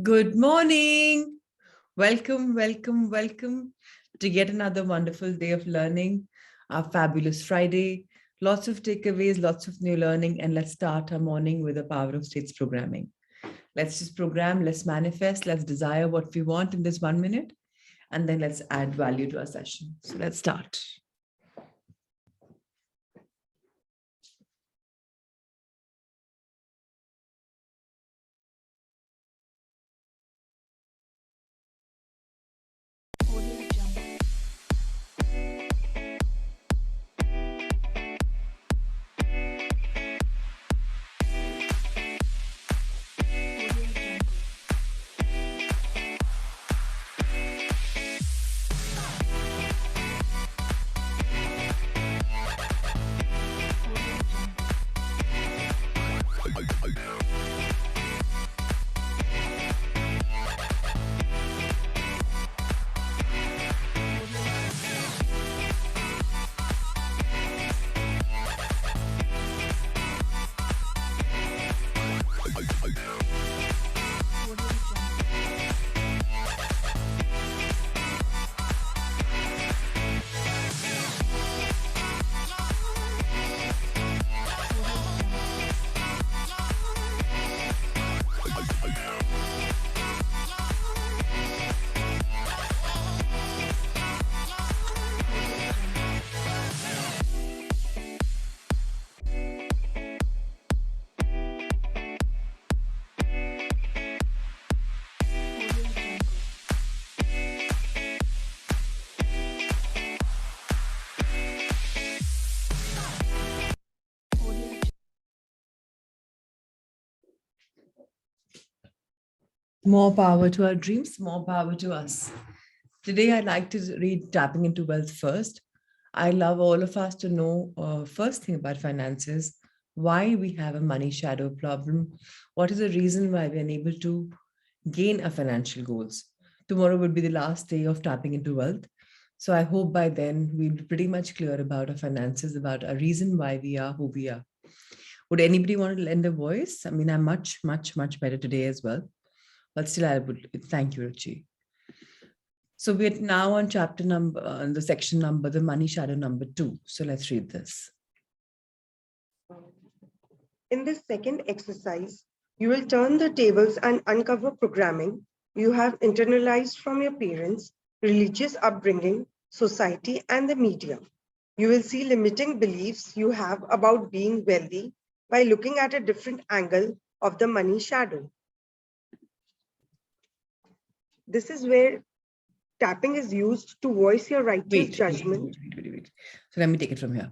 Good morning. Welcome, welcome, welcome to yet another wonderful day of learning, our fabulous Friday. Lots of takeaways, lots of new learning, and let's start our morning with the power of states programming. Let's just program, let's manifest, let's desire what we want in this 1 minute, and then let's add value to our session. So let's start. More power to our dreams, more power to us. Today, I'd like to read Tapping into Wealth first. I love all of us to know first thing about finances, why we have a money shadow problem, what is the reason why we're unable to gain our financial goals. Tomorrow would be the last day of Tapping into Wealth. So I hope by then we'll be pretty much clear about our finances, about a reason why we are who we are. Would anybody want to lend a voice? I mean, I'm much, much, much better today as well. But still, I would thank you, Ruchi. So we're now on chapter number, the section number, the money shadow number 2. So let's read this. In this second exercise, you will turn the tables and uncover programming you have internalized from your parents, religious upbringing, society, and the media. You will see limiting beliefs you have about being wealthy by looking at a different angle of the money shadow. This is where tapping is used to voice your righteous judgment. Wait. So let me take it from here.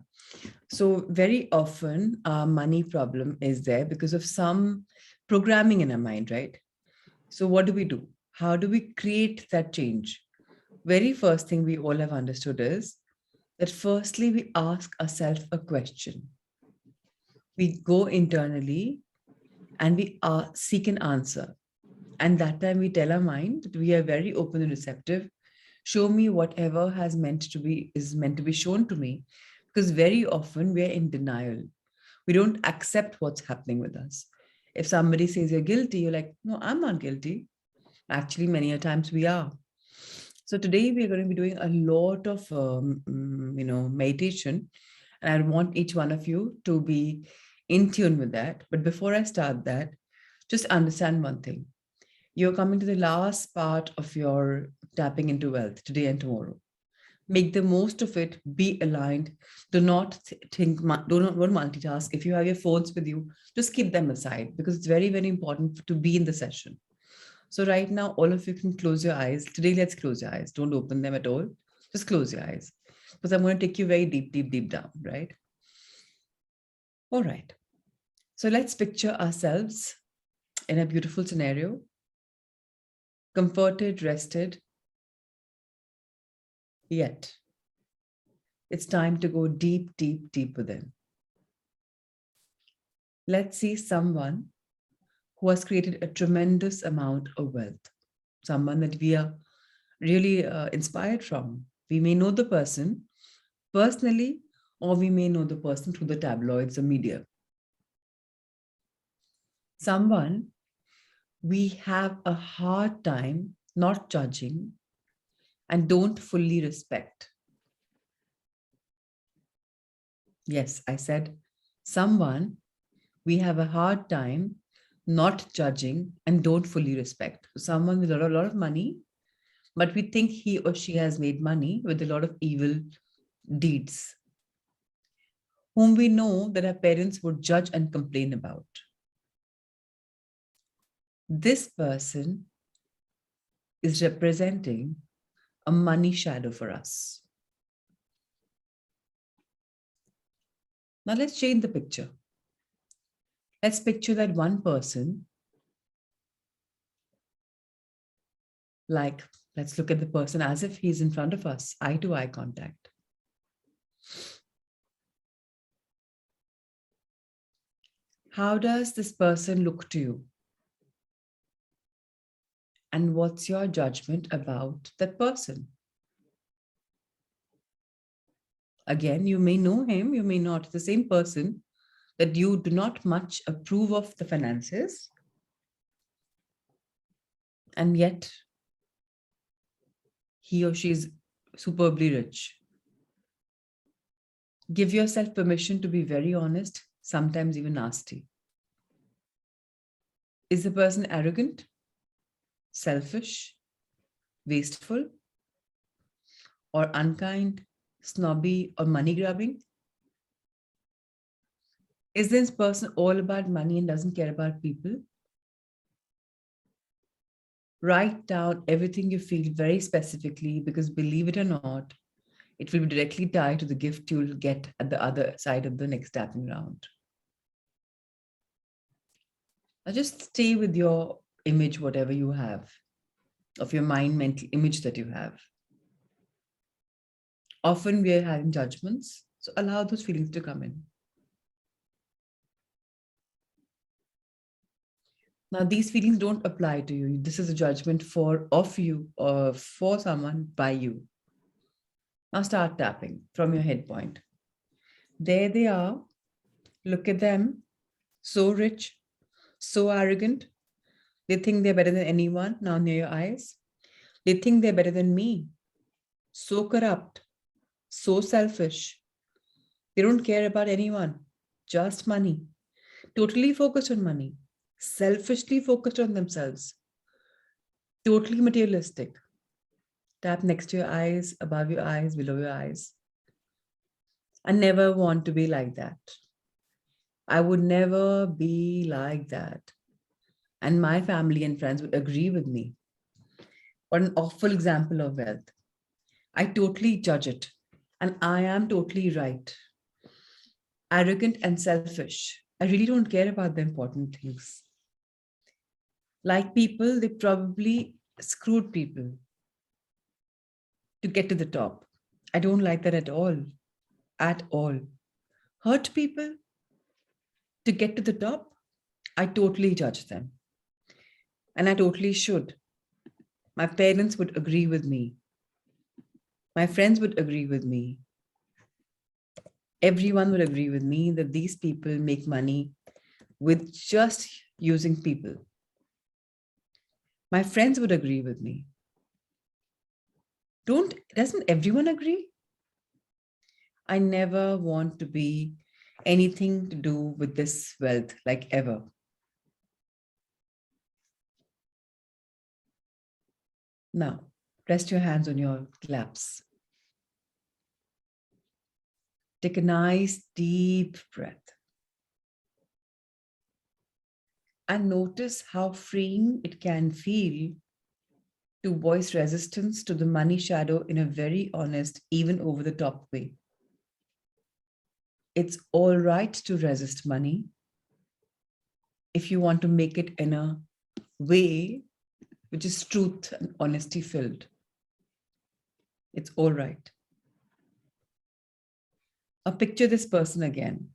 So very often our money problem is there because of some programming in our mind, right? So what do? How do we create that change? Very first thing we all have understood is that firstly, we ask ourselves a question. We go internally and we seek an answer. And that time we tell our mind that we are very open and receptive. Show me whatever is meant to be shown to me. Because very often we're in denial. We don't accept what's happening with us. If somebody says you're guilty, you're like, no, I'm not guilty. Actually, many a times we are. So today we are going to be doing a lot of, meditation. And I want each one of you to be in tune with that. But before I start that, just understand one thing. You're coming to the last part of your tapping into wealth today and tomorrow. Make the most of it, be aligned. Do not don't multitask. If you have your phones with you, just keep them aside because it's very, very important to be in the session. So right now, all of you can close your eyes. Today, let's close your eyes. Don't open them at all. Just close your eyes because I'm going to take you very deep, deep, deep down, right? All right. So let's picture ourselves in a beautiful scenario, comforted, rested, yet it's time to go deep, deep, deep within. Let's see someone who has created a tremendous amount of wealth, someone that we are really inspired from. We may know the person personally, or we may know the person through the tabloids or media. Someone we have a hard time not judging and don't fully respect. Yes, I said someone we have a hard time not judging and don't fully respect. Someone with a lot of money, but we think he or she has made money with a lot of evil deeds, whom we know that our parents would judge and complain about. This person is representing a money shadow for us. Now let's change the picture. Let's picture that one person, like, let's look at the person as if he's in front of us, eye to eye contact. How does this person look to you? And what's your judgment about that person? Again, you may know him, you may not. The same person that you do not much approve of the finances, and yet he or she is superbly rich. Give yourself permission to be very honest, sometimes even nasty. Is the person arrogant, selfish, wasteful, or unkind, snobby, or money grabbing? Is this person all about money and doesn't care about people? Write down everything you feel very specifically, because believe it or not, it will be directly tied to the gift you'll get at the other side of the next tapping round. Now just stay with your image, whatever you have, of your mind, mental image that you have. Often we are having judgments, so allow those feelings to come in. Now, these feelings don't apply to you. This is a judgment of you or for someone by you. Now start tapping from your head point. There they are. Look at them. So rich, so arrogant. They think they're better than anyone. Now near your eyes. They think they're better than me. So corrupt, so selfish. They don't care about anyone, just money. Totally focused on money. Selfishly focused on themselves. Totally materialistic. Tap next to your eyes, above your eyes, below your eyes. I never want to be like that. I would never be like that. And my family and friends would agree with me. What an awful example of wealth. I totally judge it. And I am totally right. Arrogant and selfish. I really don't care about the important things. Like people, they probably screwed people to get to the top. I don't like that at all. At all. Hurt people to get to the top. I totally judge them. And I totally should. My parents would agree with me. My friends would agree with me. Everyone would agree with me that these people make money with just using people. My friends would agree with me. Doesn't everyone agree? I never want to be anything to do with this wealth, like ever. Now, rest your hands on your laps. Take a nice deep breath. And notice how freeing it can feel to voice resistance to the money shadow in a very honest, even over the top way. It's all right to resist money if you want to make it in a way which is truth and honesty filled. It's all right. Now picture this person again.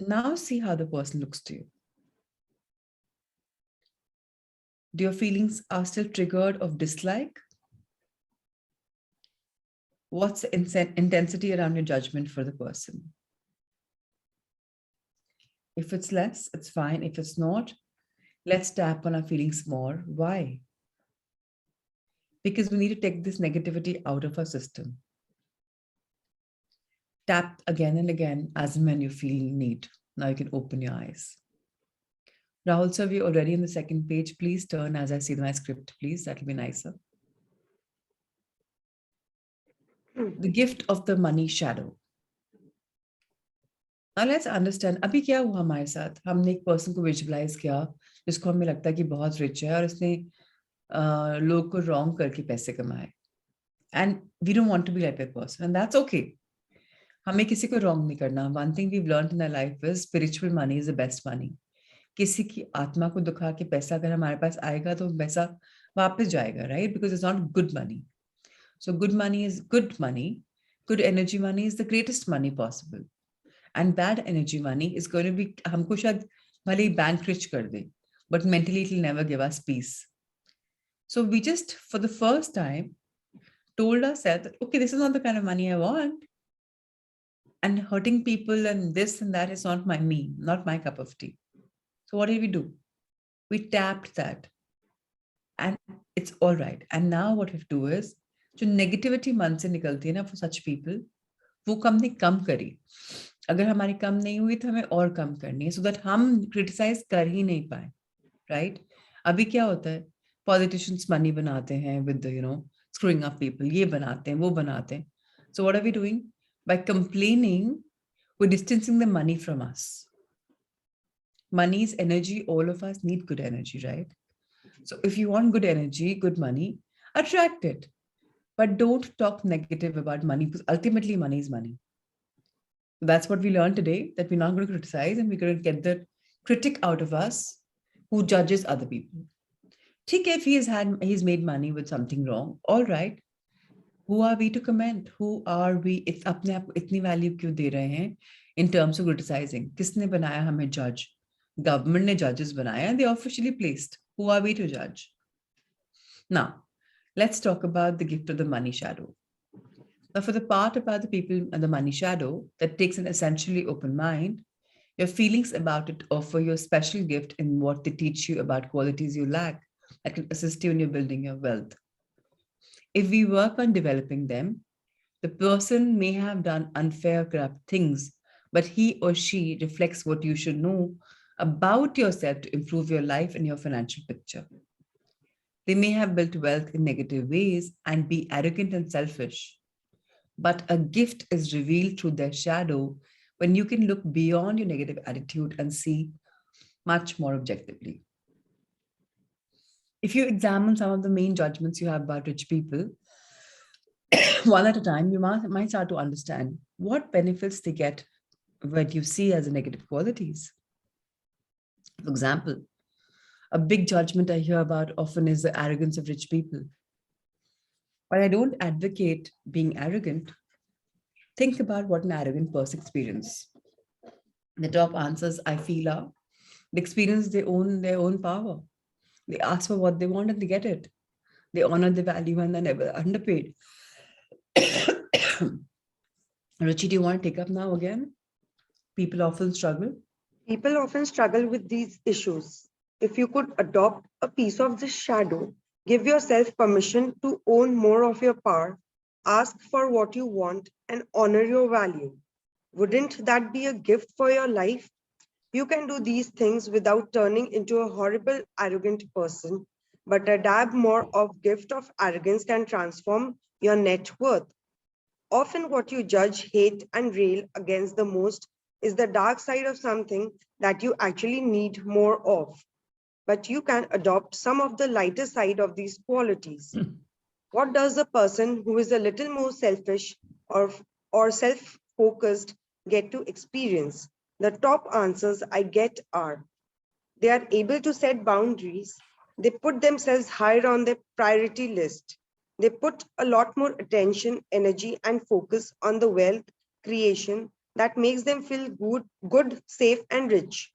Now see how the person looks to you. Do your feelings are still triggered of dislike? What's the intensity around your judgment for the person? If it's less, it's fine. If it's not, Let's tap on our feelings more. Why? Because we need to take this negativity out of our system. Tap again and again as and when you feel need. Now you can open your eyes. Rahul sir, we're already on the second page. Please turn as I see my script, please. That'll be nicer. The gift of the money shadow. Now let's understand. अभी क्या हुआ हमारे साथ? हमने एक person को visualize किया जिसको हमें लगता है कि बहुत rich है और उसने लोग को wrong करके पैसे कमाए. And we don't want to be like that person, and that's okay. हमें किसी को wrong नहीं करना. One thing we've learned in our life is spiritual money is the best money. किसी की आत्मा को दुखा के पैसा अगर हमारे पास आएगा तो पैसा वापस जाएगा, right? Because it's not good money. So good money is good money. Good energy money is the greatest money possible. And bad energy money is going to be हमको शायद भले ही bank rich कर दे, but mentally it will never give us peace. So we just, for the first time, told ourselves that, okay, this is not the kind of money I want. And hurting people and this and that is not not my cup of tea. So what did we do? We tapped that. And it's all right. And now what we have to do is, जो negativity मन से निकलती है ना for such people, वो हमने कम करी. अगर हमारी कम नहीं हुई तो हमें और कम करनी है, so that हम criticize कर ही नहीं पाए, right? अभी क्या होता है? Politicians money बनाते हैं with the, screwing up people. ये बनाते हैं, वो बनाते हैं. So what are we doing? By complaining, we're distancing the money from us. Money is energy. All of us need good energy, right? So if you want good energy, good money, attract it. But don't talk negative about money, because ultimately money is money. That's what we learned today, that we're not going to criticize and we're going to get the critic out of us who judges other people. ठीक है, if he's made money with something wrong, all right. Who are we to comment? Who are we? अपने आप को इतनी value क्यों दे रहे हैं in terms of criticizing? किसने बनाया हमें judge? Government ने judges बनाया, they officially placed. Who are we to judge? Now, let's talk about the gift of the money shadow. Now, for the part about the people and the money shadow that takes an essentially open mind, your feelings about it offer you a special gift in what they teach you about qualities you lack that can assist you in your building your wealth. If we work on developing them, the person may have done unfair, corrupt things, but he or she reflects what you should know about yourself to improve your life and your financial picture. They may have built wealth in negative ways and be arrogant and selfish, but a gift is revealed through their shadow when you can look beyond your negative attitude and see much more objectively. If you examine some of the main judgments you have about rich people, one at a time, you might start to understand what benefits they get what you see as negative qualities. For example, a big judgment I hear about often is the arrogance of rich people. But I don't advocate being arrogant. Think about what an arrogant person experiences. The top answers I feel are they experience their own power. They ask for what they want and they get it. They honor the value and they're never underpaid. Ruchi, do you want to take up now again? People often struggle. People often struggle with these issues. If you could adopt a piece of this shadow, give yourself permission to own more of your power, ask for what you want, and honor your value. Wouldn't that be a gift for your life? You can do these things without turning into a horrible, arrogant person, but a dab more of gift of arrogance can transform your net worth. Often what you judge, hate, and rail against the most is the dark side of something that you actually need more of. But you can adopt some of the lighter side of these qualities. What does a person who is a little more selfish or self-focused get to experience? The top answers I get are, they are able to set boundaries. They put themselves higher on their priority list. They put a lot more attention, energy, and focus on the wealth creation that makes them feel good, safe, and rich.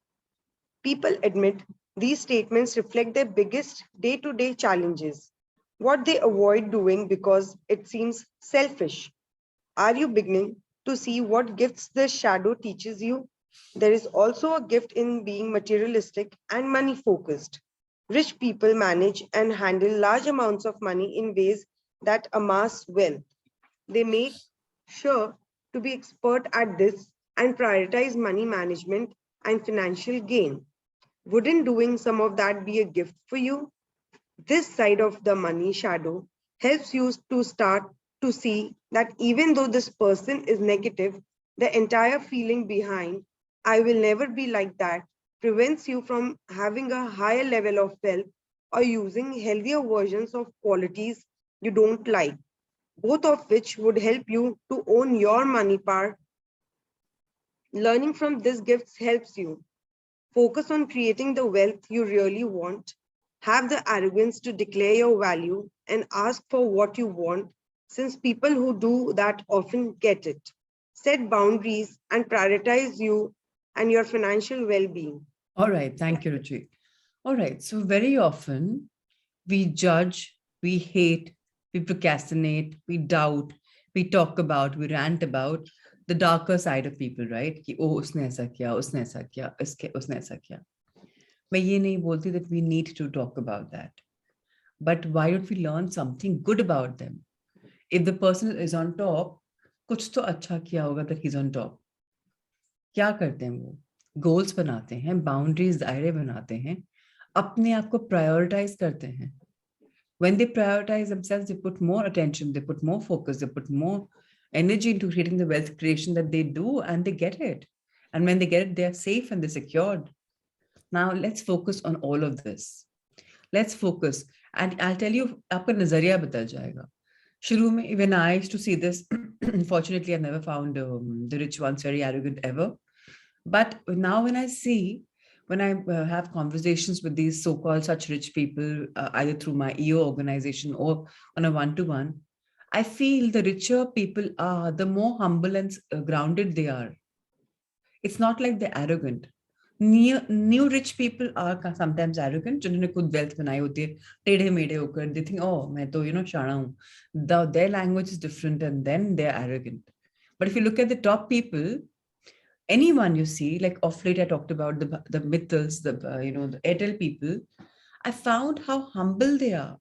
People admit these statements reflect their biggest day-to-day challenges, what they avoid doing because it seems selfish. Are you beginning to see what gifts the shadow teaches you? There is also a gift in being materialistic and money focused. Rich people manage and handle large amounts of money in ways that amass wealth. They make sure to be expert at this and prioritize money management and financial gain. Wouldn't doing some of that be a gift for you? This side of the money shadow helps you to start to see that even though this person is negative, the entire feeling behind, I will never be like that, prevents you from having a higher level of wealth or using healthier versions of qualities you don't like, both of which would help you to own your money power. Learning from these gifts helps you focus on creating the wealth you really want. Have the arrogance to declare your value and ask for what you want, since people who do that often get it. Set boundaries and prioritize you and your financial well being. All right. Thank you, Ruchi. All right. So very often we judge, we hate, we procrastinate, we doubt, we talk about, we rant about the darker side of people, right? कि ओ उसने ऐसा किया, उसने ऐसा किया, उसने ऐसा किया. मैं ये नहीं बोलती that we need to talk about that. But why don't we learn something good about them? If the person is on top, कुछ तो अच्छा किया होगा that he's on top. क्या करते हैं वो? Goals बनाते हैं, boundaries दायरे बनाते हैं, अपने आप को prioritize करते हैं. When they prioritize themselves, they put more attention, they put more focus, they put more energy into creating the wealth creation that they do, and they get it. And when they get it, they are safe and they're secured. Now let's focus on all of this. Let's focus. And I'll tell you, आपका नजरिया बदल जाएगा. शुरू में, when I used to see this, unfortunately, I've never found the rich ones very arrogant ever. But now when I see, when I have conversations with these so-called such rich people, either through my EO organization or on a one-to-one, I feel the richer people are, the more humble and grounded they are. It's not like they're arrogant. New rich people are sometimes arrogant. जिन्होंने खुद wealth बनाई होती है, टेढ़े मेढ़े होकर, they think, oh, मैं तो शाना हूँ. Their language is different, and then they're arrogant. But if you look at the top people, anyone you see, like of late I talked about the Mittals, the the Airtel people, I found how humble they are.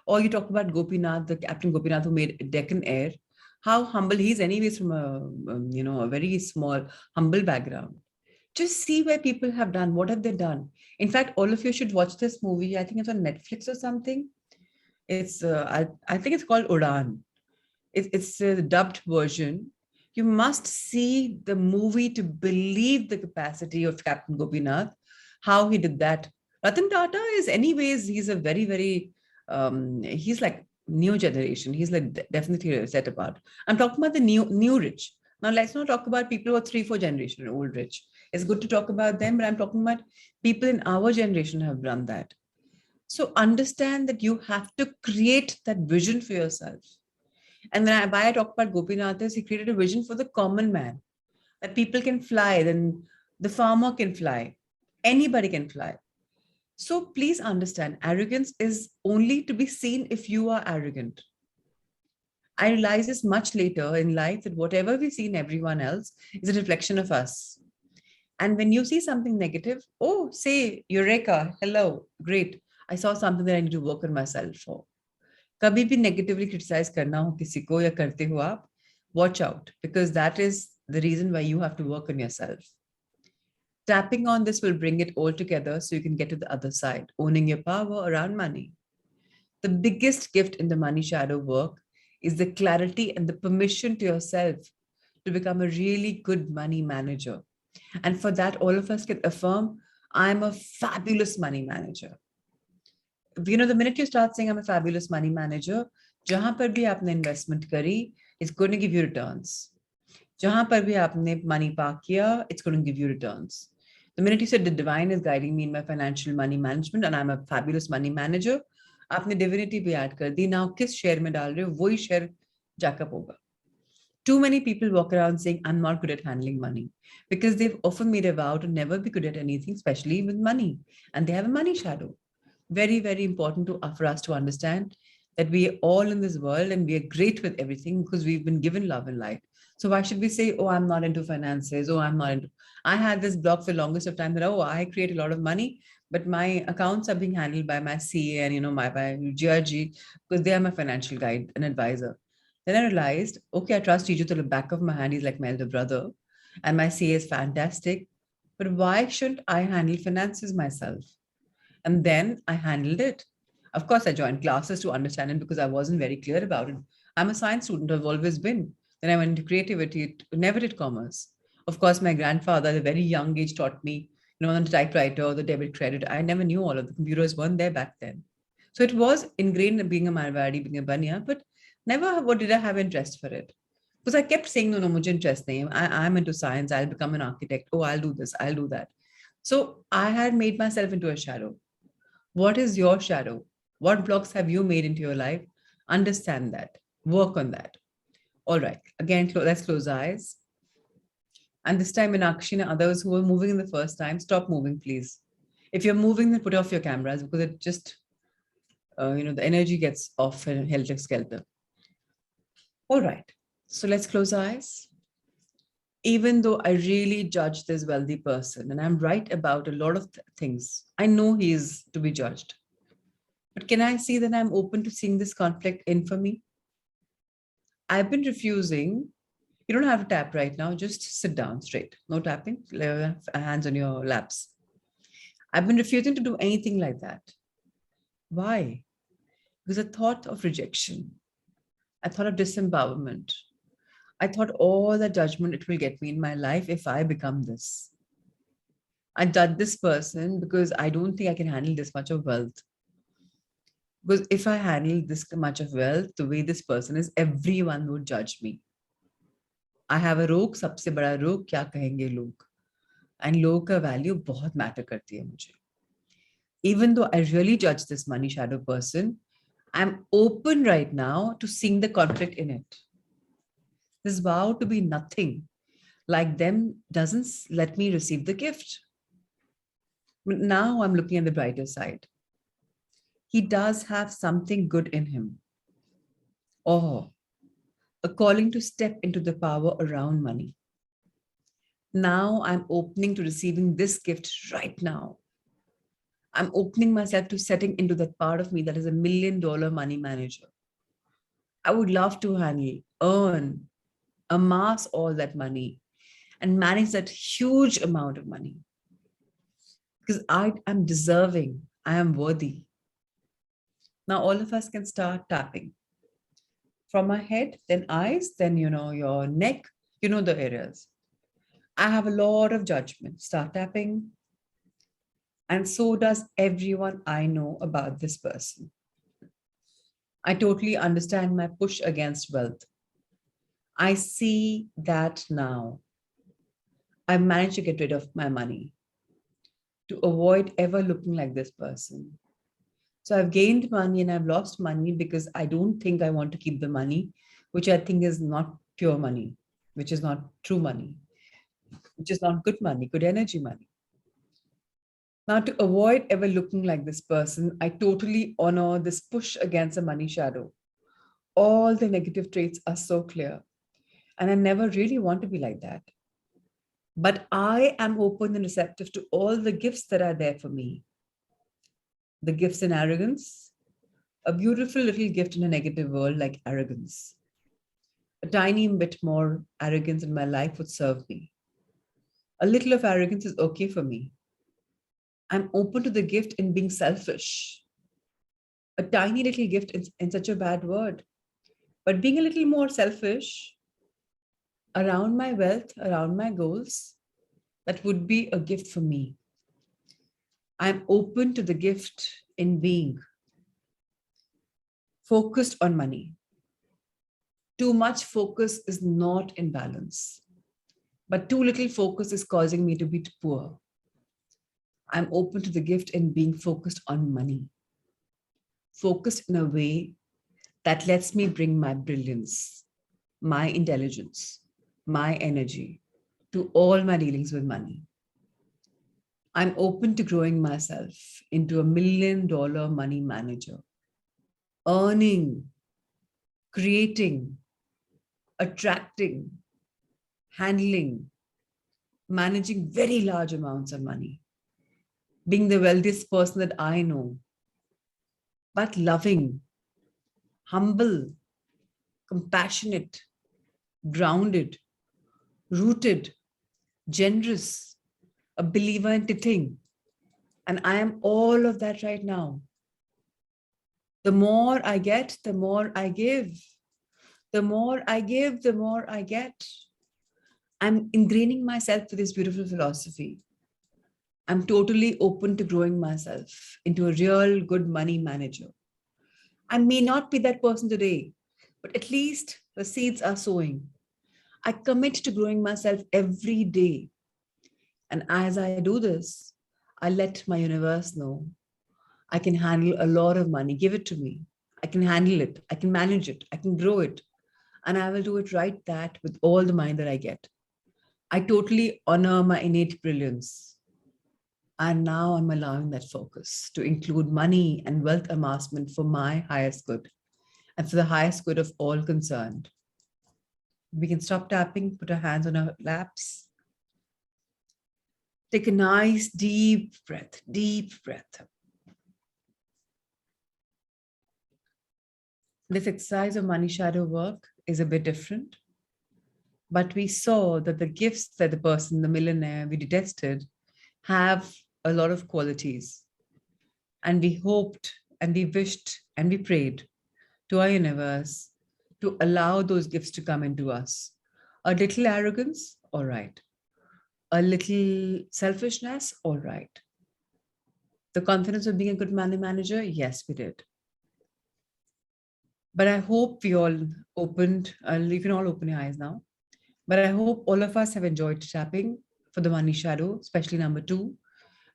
Or you talk about Gopinath, the Captain Gopinath who made Deccan Air, how humble he's anyways from a very small humble background. Just see where people have done, what have they done. In fact, all of you should watch this movie. I think it's on Netflix or something. It's I think it's called Udan. It's a dubbed version. You must see the movie to believe the capacity of Captain Gopinath, how he did that. Ratan Tata is anyways, he's a very, very, he's like new generation. He's like definitely set apart. I'm talking about the new rich. Now let's not talk about people who are 3-4 generation old rich. It's good to talk about them, but I'm talking about people in our generation have done that. So understand that you have to create that vision for yourself. And why I talk about Gopinath is he created a vision for the common man, that people can fly, then the farmer can fly, anybody can fly. So please understand, arrogance is only to be seen if you are arrogant. I realized this much later in life that whatever we see in everyone else is a reflection of us. And when you see something negative, oh, say, Eureka, hello, great. I saw something that I need to work on myself for. कभी भी negatively criticize करना हो किसी को या करते हो आप, watch out, because that is the reason why you have to work on yourself. Tapping on this will bring it all together so you can get to the other side, owning your power around money. The biggest gift in the money shadow work is the clarity and the permission to yourself to become a really good money manager. And for that, all of us can affirm, I'm a fabulous money manager. The minute you start saying I'm a fabulous money manager, jahan par bhi aapne investment kari, it's going to give you returns. Jahan par bhi aapne money pa kiya, it's going to give you returns. The minute you said the divine is guiding me in my financial money management and I'm a fabulous money manager, aapne divinity bhi add kar di. Now kis share mein dal rahe ho, wohi share jack up hoga. Too many people walk around saying, I'm not good at handling money, because they've often made a vow to never be good at anything, especially with money. And they have a money shadow. Very, very important for us to understand that we are all in this world and we are great with everything because we've been given love and light. So why should we say, oh, I'm not into finances? Oh, I'm not into. I had this block for the longest of time that, oh, I create a lot of money, but my accounts are being handled by my CA and, by GRG, because they are my financial guide and advisor. Then I realized, okay, I trust Tiju to the back of my hand. He's like my elder brother. And my CA is fantastic. But why shouldn't I handle finances myself? And then I handled it. Of course, I joined classes to understand it because I wasn't very clear about it. I'm a science student, I've always been. Then I went into creativity, never did commerce. Of course, my grandfather at a very young age taught me, on the typewriter, the debit credit. I never knew all of the computers weren't there back then. So it was ingrained in being a Marwadi, being a Banya, but never what did I have interest for it. Because I kept saying, no, mujhe interest nahi. I'm into science. I'll become an architect. Oh, I'll do this. I'll do that. So I had made myself into a shadow. What is your shadow? What blocks have you made into your life? Understand that. Work on that. All right. Again, let's close eyes. And this time, Meenakshi and others who are moving in the first time, stop moving, please. If you're moving, then put off your cameras because it just, the energy gets off and helter skelter. All right. So let's close eyes. Even though I really judge this wealthy person and I'm right about a lot of things, I know he is to be judged. But can I see that I'm open to seeing this conflict in for me? I've been refusing. You don't have to tap right now. Just sit down straight. No tapping. Hands on your laps. I've been refusing to do anything like that. Why? Because I thought of rejection. I thought of disempowerment. I thought all the judgment it will get me in my life if I become this. I judge this person because I don't think I can handle this much of wealth. Because if I handle this much of wealth, the way this person is, everyone would judge me. I have a रोग, सबसे बड़ा रोग क्या कहेंगे लोग? And लोग का value बहुत matter करती है मुझे. Even though I really judge this money shadow person, I'm open right now to seeing the conflict in it. This vow to be nothing like them doesn't let me receive the gift. But now I'm looking at the brighter side. He does have something good in him. Oh, a calling to step into the power around money. Now I'm opening to receiving this gift right now. I'm opening myself to setting into that part of me that is $1 million money manager. I would love to handle, earn, amass all that money and manage that huge amount of money. Because I am deserving, I am worthy. Now all of us can start tapping. From my head, then eyes, then your neck, the areas. I have a lot of judgment. Start tapping. And so does everyone I know about this person. I totally understand my push against wealth. I see that now. I managed to get rid of my money to avoid ever looking like this person. So I've gained money and I've lost money because I don't think I want to keep the money, which I think is not pure money, which is not true money, which is not good money, good energy money. Now, to avoid ever looking like this person, I totally honor this push against a money shadow. All the negative traits are so clear. And I never really want to be like that. But I am open and receptive to all the gifts that are there for me. The gifts in arrogance, a beautiful little gift in a negative world like arrogance. A tiny bit more arrogance in my life would serve me. A little of arrogance is okay for me. I'm open to the gift in being selfish. A tiny little gift in such a bad word. But being a little more selfish around my wealth, around my goals, that would be a gift for me. I'm open to the gift in being focused on money. Too much focus is not in balance, but too little focus is causing me to be poor. I'm open to the gift in being focused on money, focused in a way that lets me bring my brilliance, my intelligence, my energy to all my dealings with money. I'm open to growing myself into $1 million money manager, earning, creating, attracting handling, managing very large amounts of money, being the wealthiest person that I know, but loving, humble, compassionate, grounded, rooted, generous, a believer in tithing. And I am all of that right now. The more I get, the more I give. The more I give, the more I get. I'm ingraining myself with this beautiful philosophy. I'm totally open to growing myself into a real good money manager. I may not be that person today, but at least the seeds are sowing. I commit to growing myself every day. And as I do this, I let my universe know I can handle a lot of money. Give it to me. I can handle it. I can manage it. I can grow it. And I will do it right that with all the money that I get. I totally honor my innate brilliance. And now I'm allowing that focus to include money and wealth amassment for my highest good and for the highest good of all concerned. We can stop tapping, put our hands on our laps. Take a nice deep breath, deep breath. This exercise of money shadow work is a bit different, but we saw that the gifts that the person, the millionaire we detested, have a lot of qualities. And we hoped and we wished and we prayed to our universe to allow those gifts to come into us. A little arrogance, all right. A little selfishness, all right. The confidence of being a good money manager, yes, we did. But I hope we all opened, you can all open your eyes now. But I hope all of us have enjoyed tapping for the money shadow, especially number 2,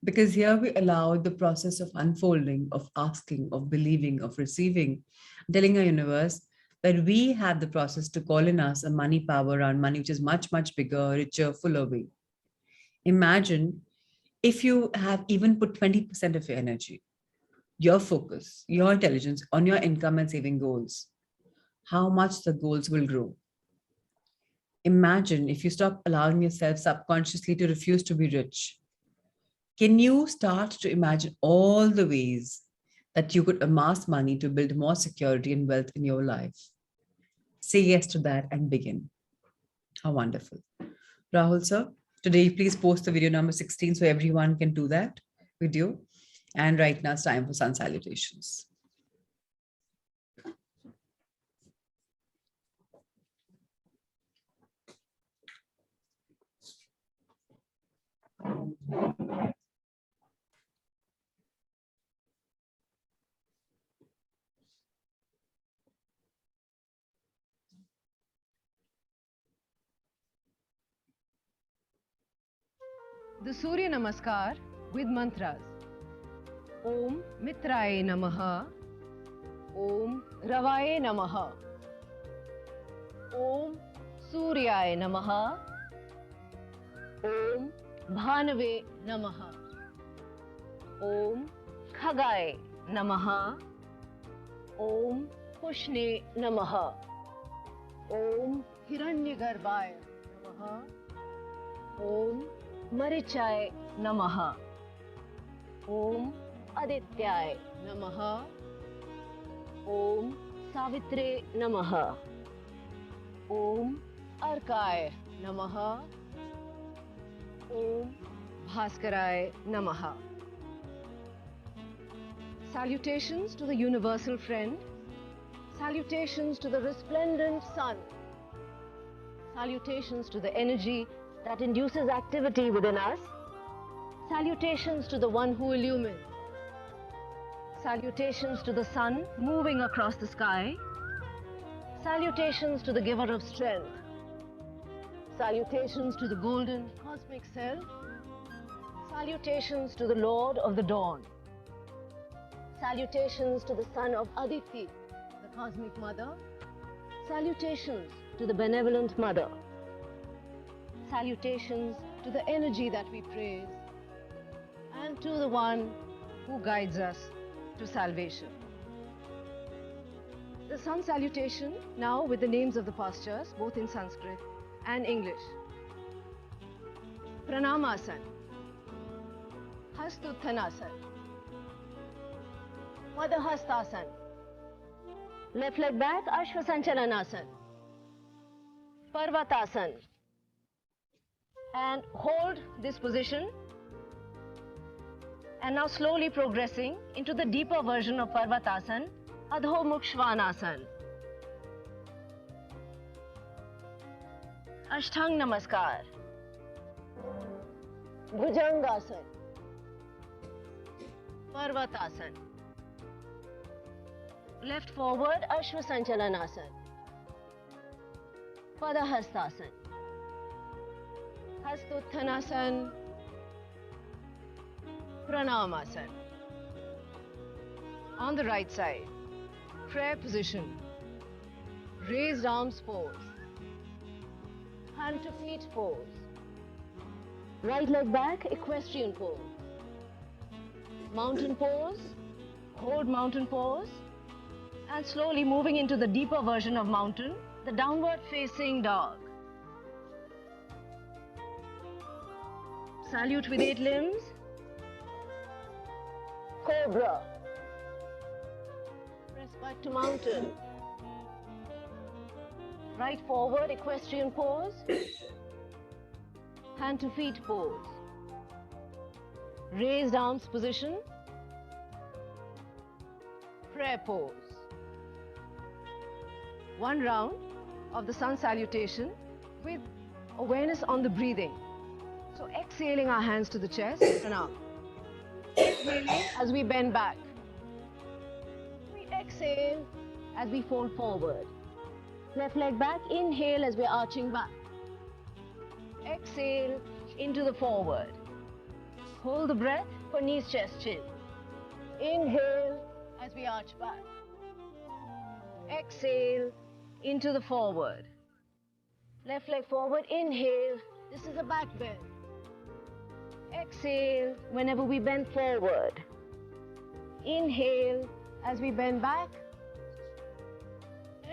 because here we allowed the process of unfolding, of asking, of believing, of receiving, telling our universe that we have the process to call in us a money power around money, which is much, much bigger, richer, fuller way. Imagine if you have even put 20% of your energy, your focus, your intelligence on your income and saving goals, how much the goals will grow. Imagine if you stop allowing yourself subconsciously to refuse to be rich. Can you start to imagine all the ways that you could amass money to build more security and wealth in your life? Say yes to that and begin. How wonderful. Rahul sir, today please post the video number 16 so everyone can do that with you. And right now it's time for sun salutations. The Surya Namaskar with mantras. Om Mitraye Namaha. Om Ravaye Namaha. Om Suryaye Namaha. Om Bhanave Namaha. Om Khagaye Namaha. Om Pushne Namaha. Om Hiranyagarbhaye Namaha. Om Marichaye Namaha. Om Adityaye Namaha. Om Savitre Namaha. Om Arkaye Namaha. Om Bhaskaraye Namaha. Salutations to the universal friend. Salutations to the resplendent sun. Salutations to the energy that induces activity within us. Salutations to the one who illumines. Salutations to the sun moving across the sky. Salutations to the giver of strength. Salutations to the golden cosmic self. Salutations to the Lord of the dawn. Salutations to the son of Aditi, the cosmic mother. Salutations to the benevolent mother. Salutations to the energy that we praise, and to the one who guides us to salvation. The sun salutation now with the names of the pastures, both in Sanskrit and English. Pranamasana, Hastuttanasana, Padahastasana, left leg back, Ashvasanchalanasana, Parvatasana, and hold this position, and now slowly progressing into the deeper version of Parvatasana, Adho Mukha Svanasana. Ashtang Namaskar, Bhujangasana, Parvatasana, left forward Ashvasanchalanasana, Padahastasana, Hastuttanasana, Pranamasana. On the right side, prayer position, raised arms pose, hand to feet pose, right leg back, equestrian pose, mountain pose, hold mountain pose, and slowly moving into the deeper version of mountain, the downward facing dog. Salute with 8 limbs, cobra, press back to mountain, right forward, equestrian pose, hand to feet pose, raised arms position, prayer pose. One round of the sun salutation with awareness on the breathing. So exhaling our hands to the chest, pranam. Inhaling as we bend back. We exhale as we fold forward. Left leg back, inhale as we're arching back. Exhale into the forward. Hold the breath for knees, chest, chin. Inhale as we arch back. Exhale into the forward. Left leg forward, inhale. This is a back bend. Exhale whenever we bend forward. Inhale as we bend back.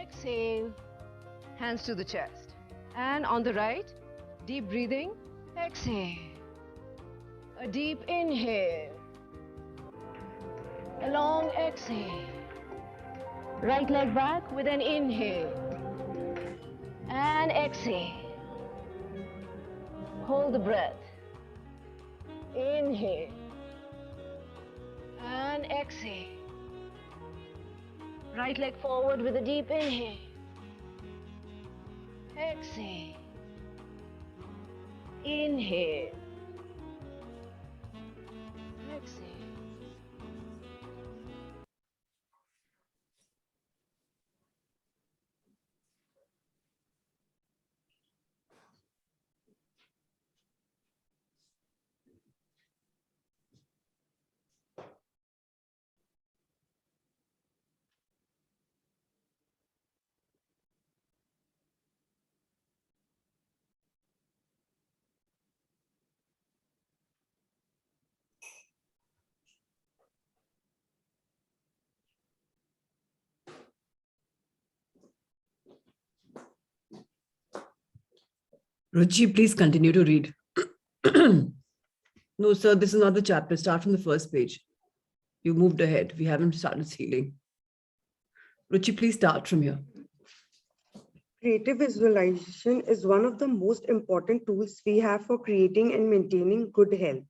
Exhale, hands to the chest. And on the right, deep breathing. Exhale. A deep inhale. A long exhale. Right leg back with an inhale. And exhale. Hold the breath. Inhale. And exhale. Right leg forward with a deep inhale. Exhale. Inhale. Exhale. Ruchi, please continue to read. No, sir, this is not the chapter. Start from the first page. You moved ahead. We haven't started healing. Ruchi, please start from here. Creative visualization is one of the most important tools we have for creating and maintaining good health.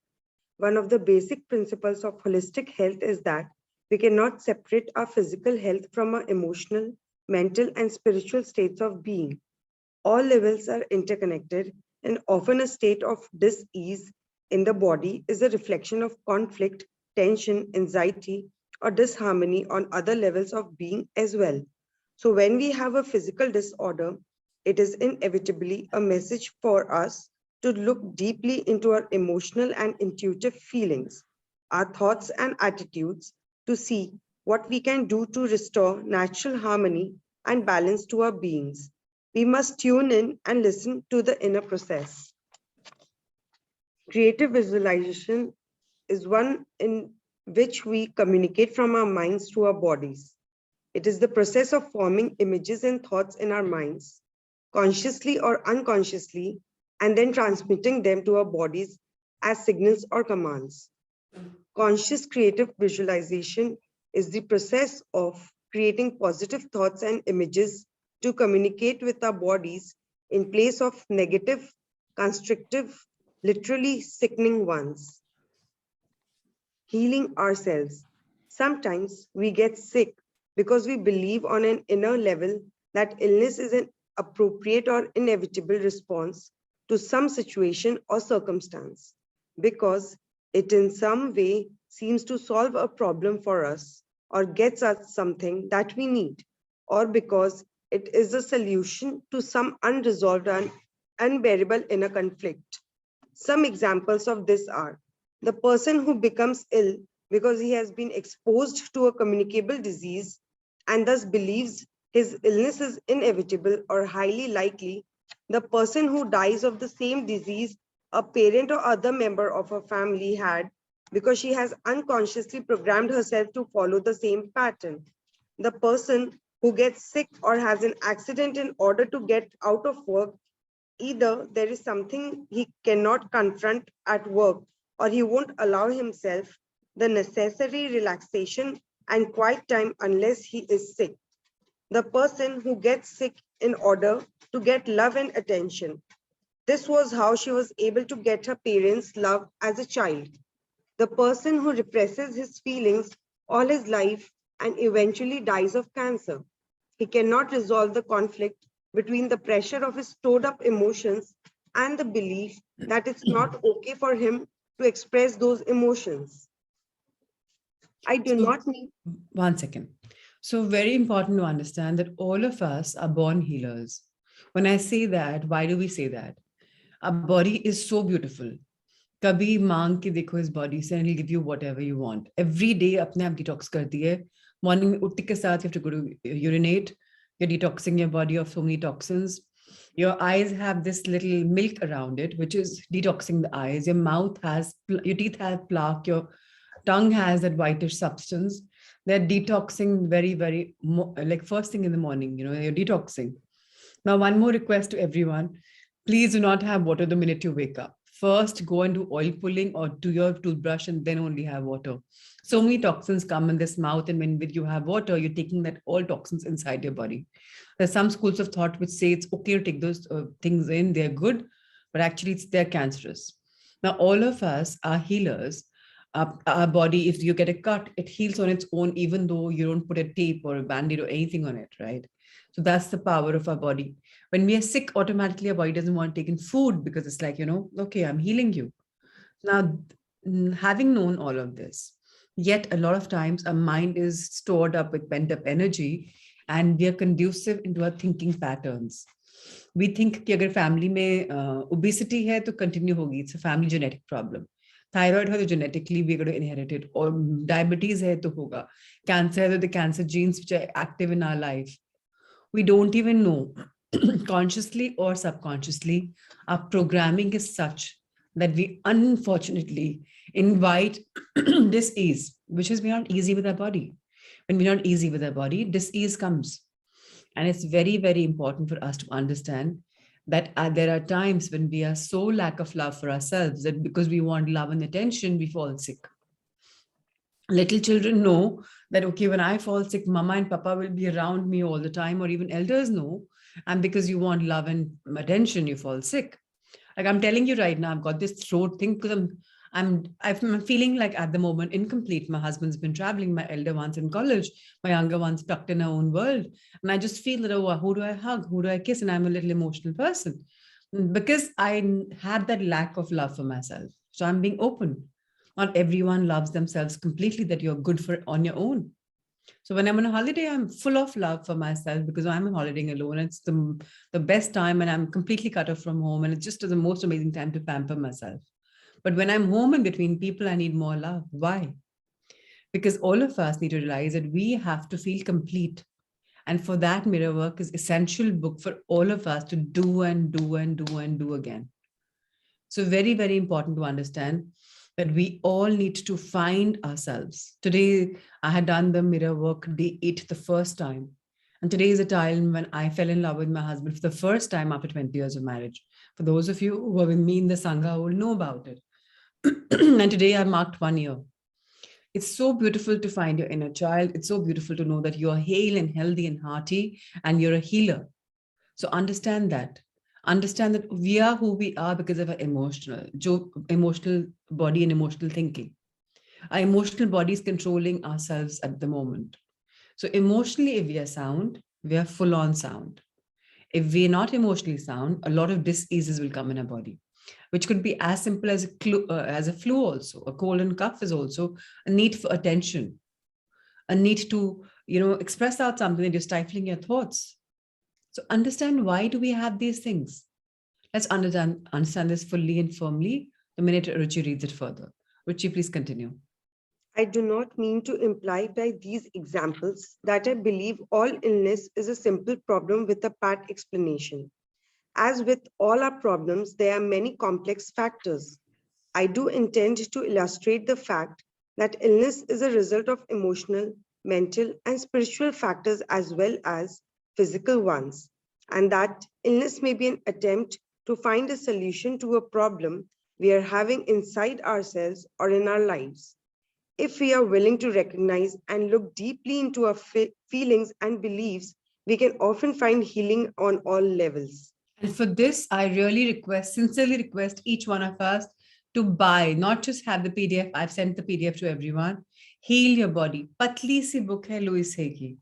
One of the basic principles of holistic health is that we cannot separate our physical health from our emotional, mental, and spiritual states of being. All levels are interconnected, and often a state of dis-ease in the body is a reflection of conflict, tension, anxiety, or disharmony on other levels of being as well. So when we have a physical disorder, it is inevitably a message for us to look deeply into our emotional and intuitive feelings, our thoughts and attitudes, to see what we can do to restore natural harmony and balance to our beings. We must tune in and listen to the inner process. Creative visualization is one in which we communicate from our minds to our bodies. It is the process of forming images and thoughts in our minds, consciously or unconsciously, and then transmitting them to our bodies as signals or commands. Conscious creative visualization is the process of creating positive thoughts and images to communicate with our bodies in place of negative, constrictive, literally sickening ones. Healing ourselves. Sometimes we get sick because we believe on an inner level that illness is an appropriate or inevitable response to some situation or circumstance, because it in some way seems to solve a problem for us or gets us something that we need, or because it is a solution to some unresolved and unbearable inner conflict. Some examples of this are the person who becomes ill because he has been exposed to a communicable disease and thus believes his illness is inevitable or highly likely. The person who dies of the same disease a parent or other member of a family had because she has unconsciously programmed herself to follow the same pattern. The person who gets sick or has an accident in order to get out of work, either there is something he cannot confront at work, or he won't allow himself the necessary relaxation and quiet time unless he is sick. The person who gets sick in order to get love and attention. This was how she was able to get her parents' love as a child. The person who represses his feelings all his life and eventually dies of cancer. He cannot resolve the conflict between the pressure of his stored up emotions and the belief that it's not okay for him to express those emotions. I do So, not need. 1 second. So very important to understand that all of us are born healers. When I say that, why do we say that? Our body is so beautiful. Kabhi मांग के देखो इस body से and it'll give you whatever you want. Every day अपने आप detox करती है. Morning में उठने के साथ you have to go to urinate. You're detoxing your body of so many toxins. Your eyes have this little milk around it, which is detoxing the eyes. Your mouth has, your teeth have plaque. Your tongue has that whitish substance. They're detoxing very, very, like first thing in the morning, you're detoxing. Now, one more request to everyone. Please do not have water the minute you wake up. First, go and do oil pulling or do your toothbrush and then only have water. So many toxins come in this mouth, and when you have water, you're taking that all toxins inside your body. There's some schools of thought which say it's okay to take those things in, they're good, but actually they're cancerous. Now, all of us are healers. Our body, if you get a cut, it heals on its own, even though you don't put a tape or a band-aid or anything on it, right? So that's the power of our body. When we are sick, automatically our body doesn't want to take in food because it's like, okay, I'm healing you. Now, having known all of this, yet a lot of times our mind is stored up with pent-up energy and we are conducive into our thinking patterns. We think कि अगर family में obesity है तो continue होगी. It's a family genetic problem. Thyroid है तो genetically we're going to inherit it. Or diabetes है तो होगा. Cancer है तो the cancer genes which are active in our life. We don't even know, consciously or subconsciously, our programming is such that we unfortunately invite dis-ease, which is we're not easy with our body. When we're not easy with our body, dis-ease comes. And it's very, very important for us to understand that there are times when we are so lack of love for ourselves that because we want love and attention, we fall sick. Little children know that, okay, when I fall sick, mama and papa will be around me all the time, or even elders know. And because you want love and attention, you fall sick. Like I'm telling you right now, I've got this throat thing because I'm feeling like at the moment incomplete. My husband's been traveling, my elder one's in college, my younger one's tucked in her own world. And I just feel that, oh, who do I hug? Who do I kiss? And I'm a little emotional person because I had that lack of love for myself. So I'm being open. Not everyone loves themselves completely, that you're good for on your own. So when I'm on a holiday, I'm full of love for myself because I'm on holiday alone. It's the best time and I'm completely cut off from home. And it's just the most amazing time to pamper myself. But when I'm home and between people, I need more love. Why? Because all of us need to realize that we have to feel complete. And for that, mirror work is essential book for all of us to do and do and do and do again. So very, very important to understand that we all need to find ourselves. Today, I had done the mirror work day 8 the first time. And today is a time when I fell in love with my husband for the first time after 20 years of marriage. For those of you who are with me in the Sangha will know about it. And today I marked 1 year. It's so beautiful to find your inner child. It's so beautiful to know that you're hale and healthy and hearty and you're a healer. So understand that. Understand that we are who we are because of our emotional body and emotional thinking. Our emotional body is controlling ourselves at the moment. So emotionally, if we are sound, we are full on sound. If we are not emotionally sound, a lot of diseases will come in our body, which could be as simple as a flu also. A cold and cough is also a need for attention, a need to, express out something that you're stifling your thoughts. So understand, why do we have these things? Let's understand this fully and firmly the minute Ruchi reads it further. Ruchi, please continue. I do not mean to imply by these examples that I believe all illness is a simple problem with a pat explanation. As with all our problems, there are many complex factors. I do intend to illustrate the fact that illness is a result of emotional, mental, and spiritual factors as well as physical ones, and that illness may be an attempt to find a solution to a problem we are having inside ourselves or in our lives. If we are willing to recognize and look deeply into our feelings and beliefs, we can often find healing on all levels. And for this, I really sincerely request each one of us to buy, not just have the PDF. I've sent the PDF to everyone. Heal Your Body. पतली सी book है Louis हे की.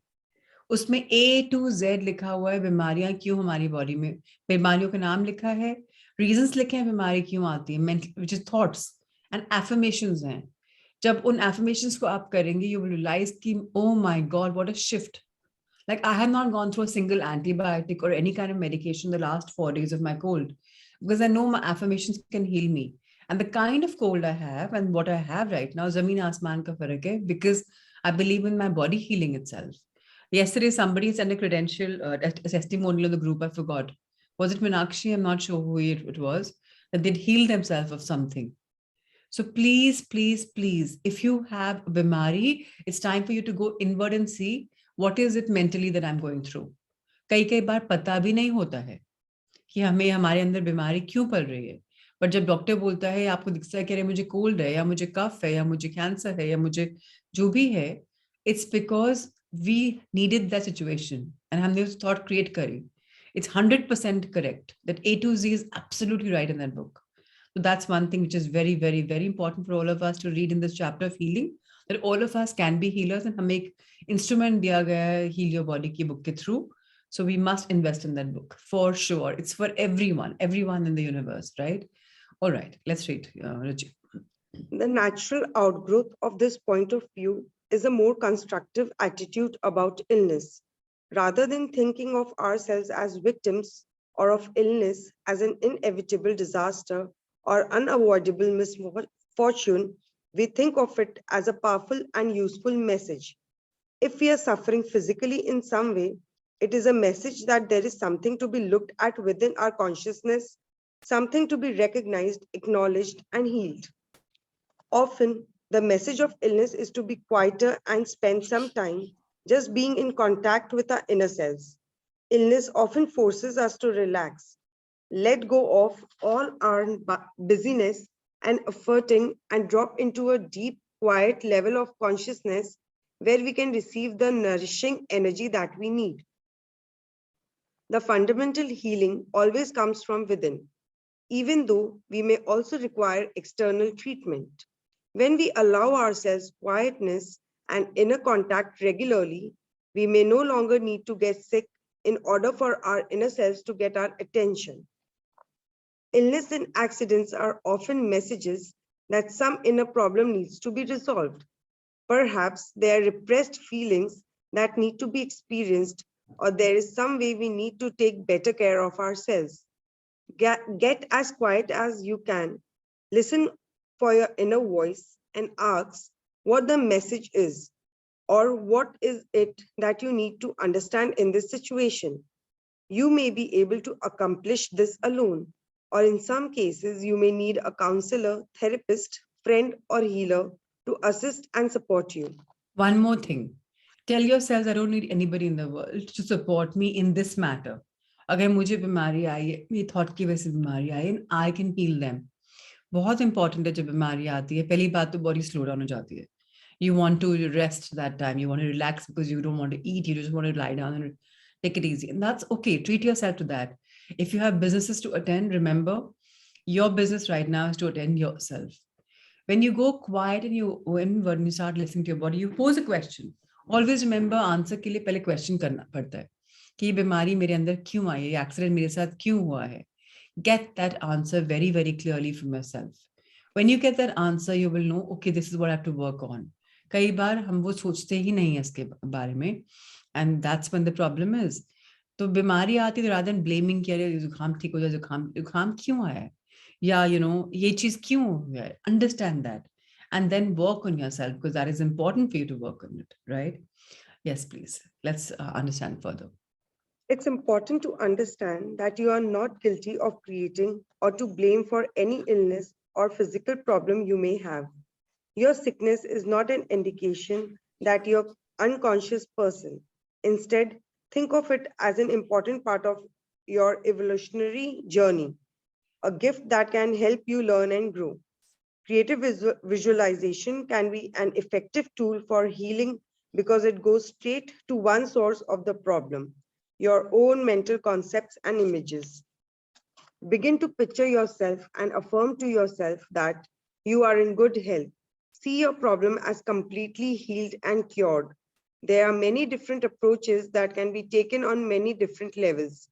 उसमें A to Z लिखा हुआ है, बीमारियां क्यों हमारी बॉडी में, बीमारियों का नाम लिखा है, रीजंस लिखे हैं बीमारी क्यों आती है, mental which is thoughts and affirmations हैं. जब उन एफर्मेशंस को आप करेंगे, यू विल रियलाइज कि oh my God, what a shift. Like, I have not gone through a single antibiotic or any kind of medication the last 4 days of my cold, because I know my affirmations can heal me. And the kind of cold I have and what I have right now, Zameen Asman ka farak hai, because I believe in my body healing itself. Yesterday, somebody sent a credential, a testimonial in the group. I forgot. Was it Meenakshi? I'm not sure who it was. That they'd healed themselves of something. So please, please, please, if you have a bimari, it's time for you to go inward and see what is it mentally that I'm going through. कई बार पता भी नहीं होता है कि हमें हमारे अंदर बीमारी क्यों पड़ रही है. पर जब डॉक्टर बोलता है, आपको दिखता है कि अरे मुझे कोल्ड है या मुझे कफ है या मुझे कैंसर है या मुझे जो भी है, it's because we needed that situation and हमने उस thought create करी. It's 100% correct that A to Z is absolutely right in that book. So that's one thing which is very, very, very important for all of us to read in this chapter of healing, that all of us can be healers and हमें एक instrument दिया गया है Heal Your Body की book के through. So we must invest in that book for sure. It's for everyone in the universe, right? All right, let's read, Ruchi. The natural outgrowth of this point of view is a more constructive attitude about illness. Rather than thinking of ourselves as victims or of illness as an inevitable disaster or unavoidable misfortune, we think of it as a powerful and useful message. If we are suffering physically in some way, it is a message that there is something to be looked at within our consciousness, something to be recognized, acknowledged, and healed. Often, the message of illness is to be quieter and spend some time just being in contact with our inner selves. Illness often forces us to relax, let go of all our busyness and efforting, and drop into a deep, quiet level of consciousness where we can receive the nourishing energy that we need. The fundamental healing always comes from within, even though we may also require external treatment. When we allow ourselves quietness and inner contact regularly, we may no longer need to get sick in order for our inner selves to get our attention. Illness and accidents are often messages that some inner problem needs to be resolved. Perhaps there are repressed feelings that need to be experienced, or there is some way we need to take better care of ourselves. Get as quiet as you can. Listen for your inner voice and ask what the message is, or what is it that you need to understand in this situation. You may be able to accomplish this alone, or in some cases, you may need a counselor, therapist, friend, or healer to assist and support you. One more thing. Tell yourselves, I don't need anybody in the world to support me in this matter. अगर मुझे बीमारी आई है, मेरी thought की वजह से बीमारी आई है, आई कैन हील देम. बहुत इंपॉर्टेंट है. जब बीमारी आती है, पहली बात तो बॉडी स्लो डाउन हो जाती है. You want to rest that time. You want to relax because you don't want to eat. You just want to lie down and take it easy. And that's okay. Treat yourself to that. If you have businesses to attend, remember your business right now is to attend yourself. When you go quiet and when you start listening to your body, you pose a question. Always remember answer के लिए पहले question करना पड़ता है कि ये बीमारी मेरे अंदर क्यों आई है, ये एक्सीडेंट मेरे साथ क्यों हुआ है. Get that answer very, very clearly from yourself. When you get that answer, you will know, okay, this is what I have to work on. कई बार हम वो सोचते ही नहीं है इसके बारे में, and that's when the problem is. तो बीमारी आती है तो rather than blaming कि अरे जुकाम ठीक हो जाए, जुकाम क्यों आया है, या ये चीज क्यों हुआ है, understand that and then work on yourself because that is important for you to work on it, right? Yes, please. Let's understand further. It's important to understand that you are not guilty of creating or to blame for any illness or physical problem you may have. Your sickness is not an indication that you're an unconscious person. Instead, think of it as an important part of your evolutionary journey, a gift that can help you learn and grow. Creative visualization can be an effective tool for healing because it goes straight to one source of the problem, your own mental concepts and images. Begin to picture yourself and affirm to yourself that you are in good health. See your problem as completely healed and cured. There are many different approaches that can be taken on many different levels.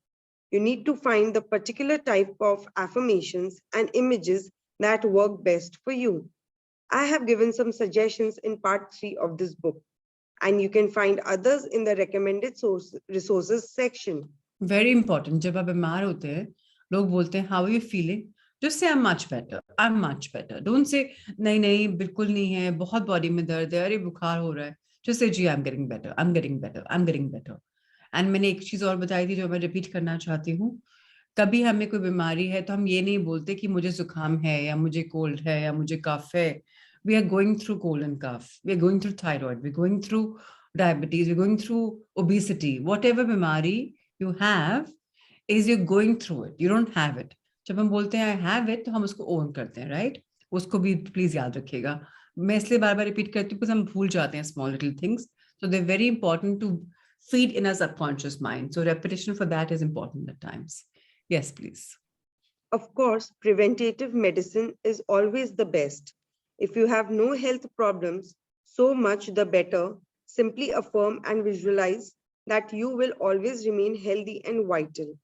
You need to find the particular type of affirmations and images that work best for you. I have given some suggestions in part 3 of this book, and you can find others in the recommended resources section. Very important. जब आप बीमार होते हैं, लोग बोलते हैं, how are you feeling? Just say I'm much better. I'm much better. Don't say नहीं बिल्कुल नहीं है, बहुत बॉडी में दर्द है, अरे बुखार हो रहा है. Just say ji I'm getting better. I'm getting better. I'm getting better. And मैंने एक चीज और बताई थी जो मैं रिपीट करना चाहती हूँ. कभी हमें कोई बीमारी है तो हम ये नहीं बोलते कि मुझे जुकाम है या मुझे कोल्ड है या मुझे कफ है. We are going through cold and cough. We are going through thyroid. We're going through diabetes. We're going through obesity. Whatever बीमारी you have is you're going through it. You don't have it. जब हम बोलते हैं I have it, तो हम उसको own करते हैं, right? उसको भी please याद रखिएगा. मैं इसलिए बार-बार repeat करती हूँ because हम भूल जाते हैं small little things. So they're very important to feed in our subconscious mind. So repetition for that is important at times. Yes, please. Of course, preventative medicine is always the best. If you have no health problems, so much the better. Simply affirm and visualize that you will always remain healthy and vital.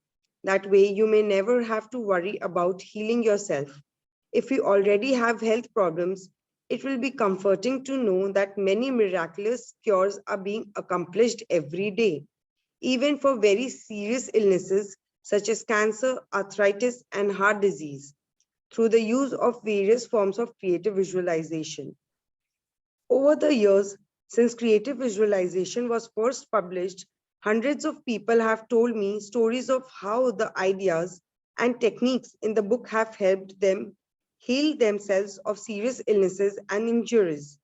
That way, you may never have to worry about healing yourself. If you already have health problems, it will be comforting to know that many miraculous cures are being accomplished every day. Even for very serious illnesses such as cancer, arthritis, and heart disease, through the use of various forms of creative visualization. Over the years, since creative visualization was first published, hundreds of people have told me stories of how the ideas and techniques in the book have helped them heal themselves of serious illnesses and injuries.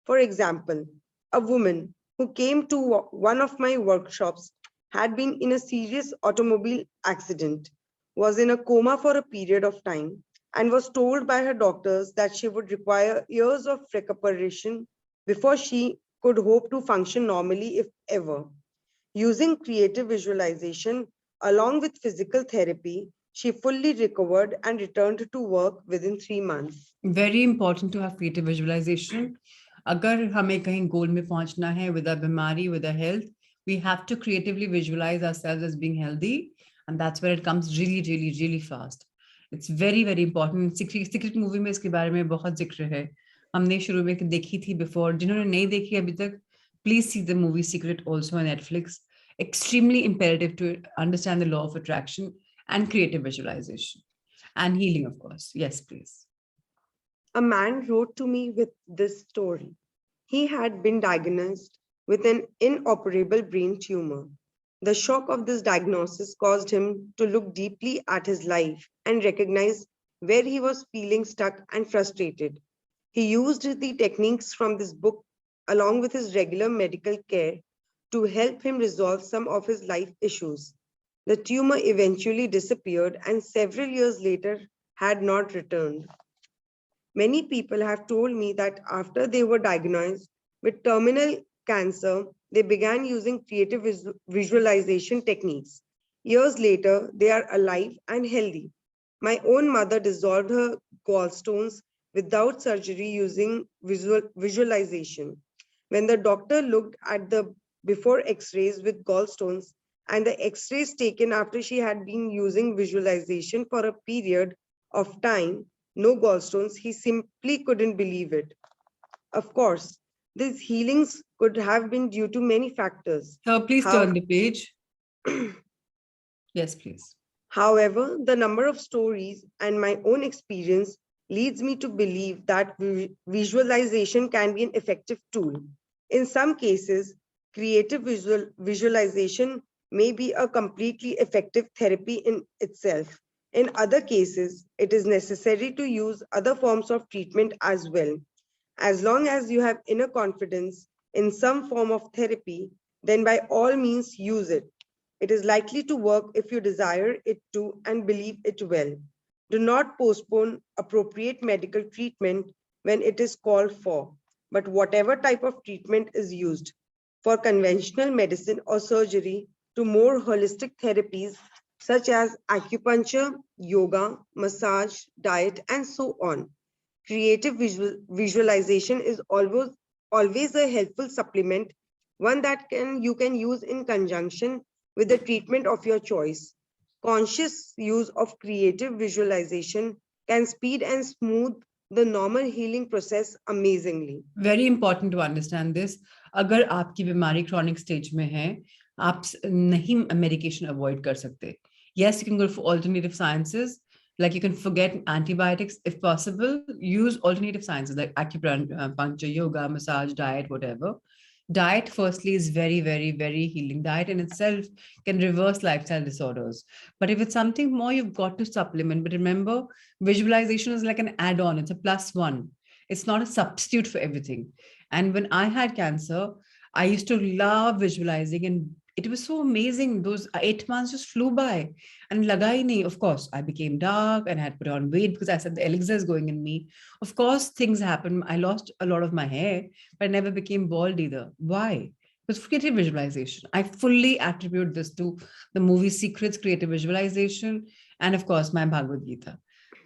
For example, a woman who came to one of my workshops had been in a serious automobile accident, was in a coma for a period of time, and was told by her doctors that she would require years of recuperation before she could hope to function normally, if ever. Using creative visualization along with physical therapy, she fully recovered and returned to work within 3 months. Very important to have creative visualization. अगर हमें कहीं गोल में पहुंचना है with a बीमारी, with a health, we have to creatively visualize ourselves as being healthy, and that's where it comes really, really, really fast. It's very, very important. Secret movie में इसके बारे में बहुत जिक्र है. हमने शुरू में देखी थी before. जिन्होंने नहीं देखी अभी तक, please see the movie Secret also on Netflix. Extremely imperative to understand the law of attraction and creative visualization and healing, of course. Yes, please. A man wrote to me with this story. He had been diagnosed with an inoperable brain tumor. The shock of this diagnosis caused him to look deeply at his life and recognize where he was feeling stuck and frustrated. He used the techniques from this book along with his regular medical care to help him resolve some of his life issues. The tumor eventually disappeared and several years later had not returned. Many people have told me that after they were diagnosed with terminal cancer, they began using creative visualization techniques. Years later, they are alive and healthy. My own mother dissolved her gallstones without surgery using visualization. When the doctor looked at the before x-rays with gallstones and the x-rays taken after she had been using visualization for a period of time, no gallstones, he simply couldn't believe it. Of course, these healings could have been due to many factors. So please turn the page. Yes, please. However, the number of stories and my own experience leads me to believe that visualization can be an effective tool. In some cases, creative visualization may be a completely effective therapy in itself. In other cases, it is necessary to use other forms of treatment as well. As long as you have inner confidence in some form of therapy, then by all means use it. It is likely to work if you desire it to and believe it well. Do not postpone appropriate medical treatment when it is called for, but whatever type of treatment is used, for conventional medicine or surgery to more holistic therapies such as acupuncture, yoga, massage, diet, and so on. Creative visualization is always a helpful supplement, one that you can use in conjunction with the treatment of your choice. Conscious use of creative visualization can speed and smooth the normal healing process amazingly. Very important to understand this. अगर आपकी बीमारी chronic stage में है, आप नहीं medication avoid कर सकते. Yes, you can go for alternative sciences. Like you can forget antibiotics if possible. Use alternative sciences like acupuncture, yoga, massage, diet, whatever. Diet, firstly, is very, very, very healing. Diet in itself can reverse lifestyle disorders. But if it's something more, you've got to supplement. But remember, visualization is like an add-on. It's a plus one. It's not a substitute for everything. And when I had cancer, I used to love visualizing, and it was so amazing. Those 8 months just flew by. And laga hi nahi. Of course, I became dark and I had put on weight because I said the elixir is going in me. Of course, things happen. I lost a lot of my hair, but I never became bald either. Why? Because creative visualization. I fully attribute this to the movie Secrets, creative visualization, and of course, my Bhagavad Gita.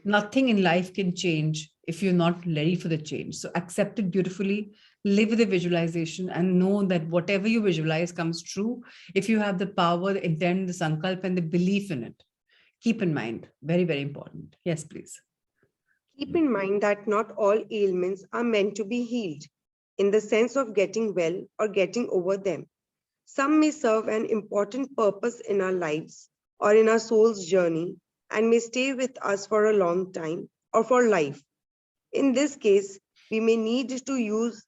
Nothing in life can change if you're not ready for the change. So accept it beautifully, live with the visualization, and know that whatever you visualize comes true if you have the power, the intent, the sankalp, and the belief in it. Keep in mind, very, very important. Yes, please. Keep in mind that not all ailments are meant to be healed in the sense of getting well or getting over them. Some may serve an important purpose in our lives or in our soul's journey and may stay with us for a long time or for life. In this case, we may need to use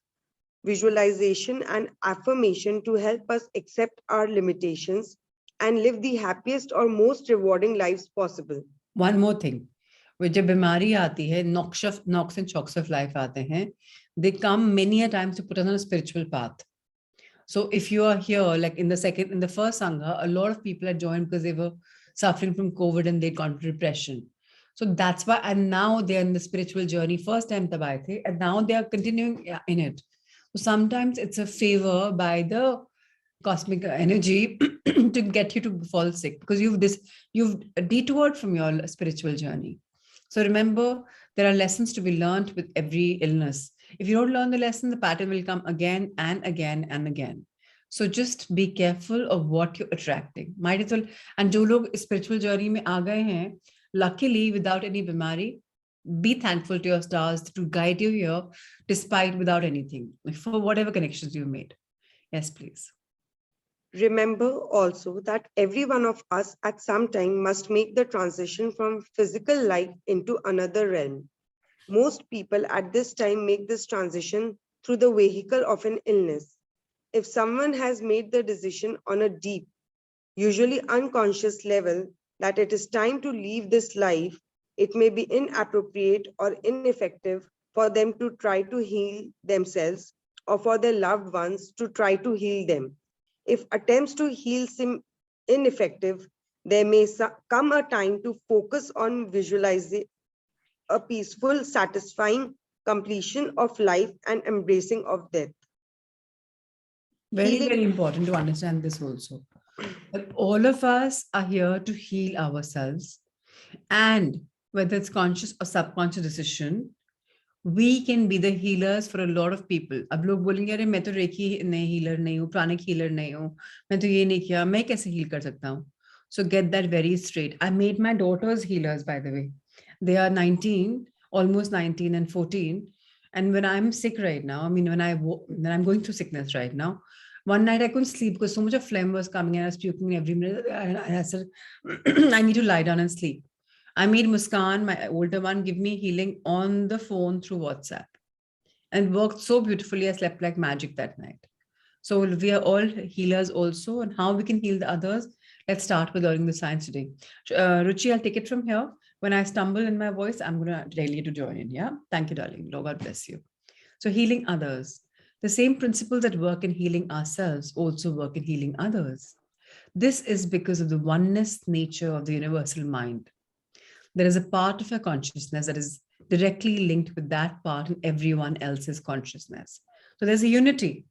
visualization and affirmation to help us accept our limitations and live the happiest or most rewarding lives possible. One more thing. जब बीमारी आती है, knocks and shocks of life आते हैं, they come many a times to put us on a spiritual path. So if you are here, like in the first Sangha, a lot of people had joined because they were suffering from COVID and they'd gone to depression. So that's why, and now they're in the spiritual journey. First time tab aaye the, and now they are continuing in it. So sometimes it's a favor by the cosmic energy to get you to fall sick because you've detoured from your spiritual journey. So remember, there are lessons to be learned with every illness. If you don't learn the lesson, the pattern will come again and again and again. So just be careful of what you're attracting. Might as well. And jo log spiritual journey mein aa gaye hain, luckily without any bimari, be thankful to your stars to guide you here, despite without anything, for whatever connections you've made. Yes, please. Remember also that every one of us at some time must make the transition from physical life into another realm. Most people at this time make this transition through the vehicle of an illness. If someone has made the decision on a deep, usually unconscious level that it is time to leave this life, it may be inappropriate or ineffective for them to try to heal themselves or for their loved ones to try to heal them. If attempts to heal seem ineffective, There may come a time to focus on visualizing a peaceful, satisfying completion of life and embracing of death. Very, Healing- very important to understand this also. But all of us are here to heal ourselves. And whether it's conscious or subconscious decision, we can be the healers for a lot of people. अब लोग बोलेंगे अरे मैं तो recce नहीं healer नहीं हूँ, pranic healer नहीं हूँ, मैं तो ये नहीं किया, मैं कैसे heal कर सकता हूँ? So get that very straight. I made my daughters healers, by the way. They are 19, almost 19 and 14. And when I'm sick right now, I mean, when I'm going through sickness right now, one night I couldn't sleep because so much of phlegm was coming and I was puking every minute. And I said, I need to lie down and sleep. I made Muskan, my older one, give me healing on the phone through WhatsApp. And it worked so beautifully. I slept like magic that night. So we are all healers also. And how we can heal the others, let's start with learning the science today. Ruchi, I'll take it from here. When I stumble in my voice, I'm going to tell you to join in. Yeah. Thank you, darling. Lord, God bless you. So healing others. The same principles that work in healing ourselves also work in healing others. This is because of the oneness nature of the universal mind. There is a part of our consciousness that is directly linked with that part in everyone else's consciousness. So there's a unity.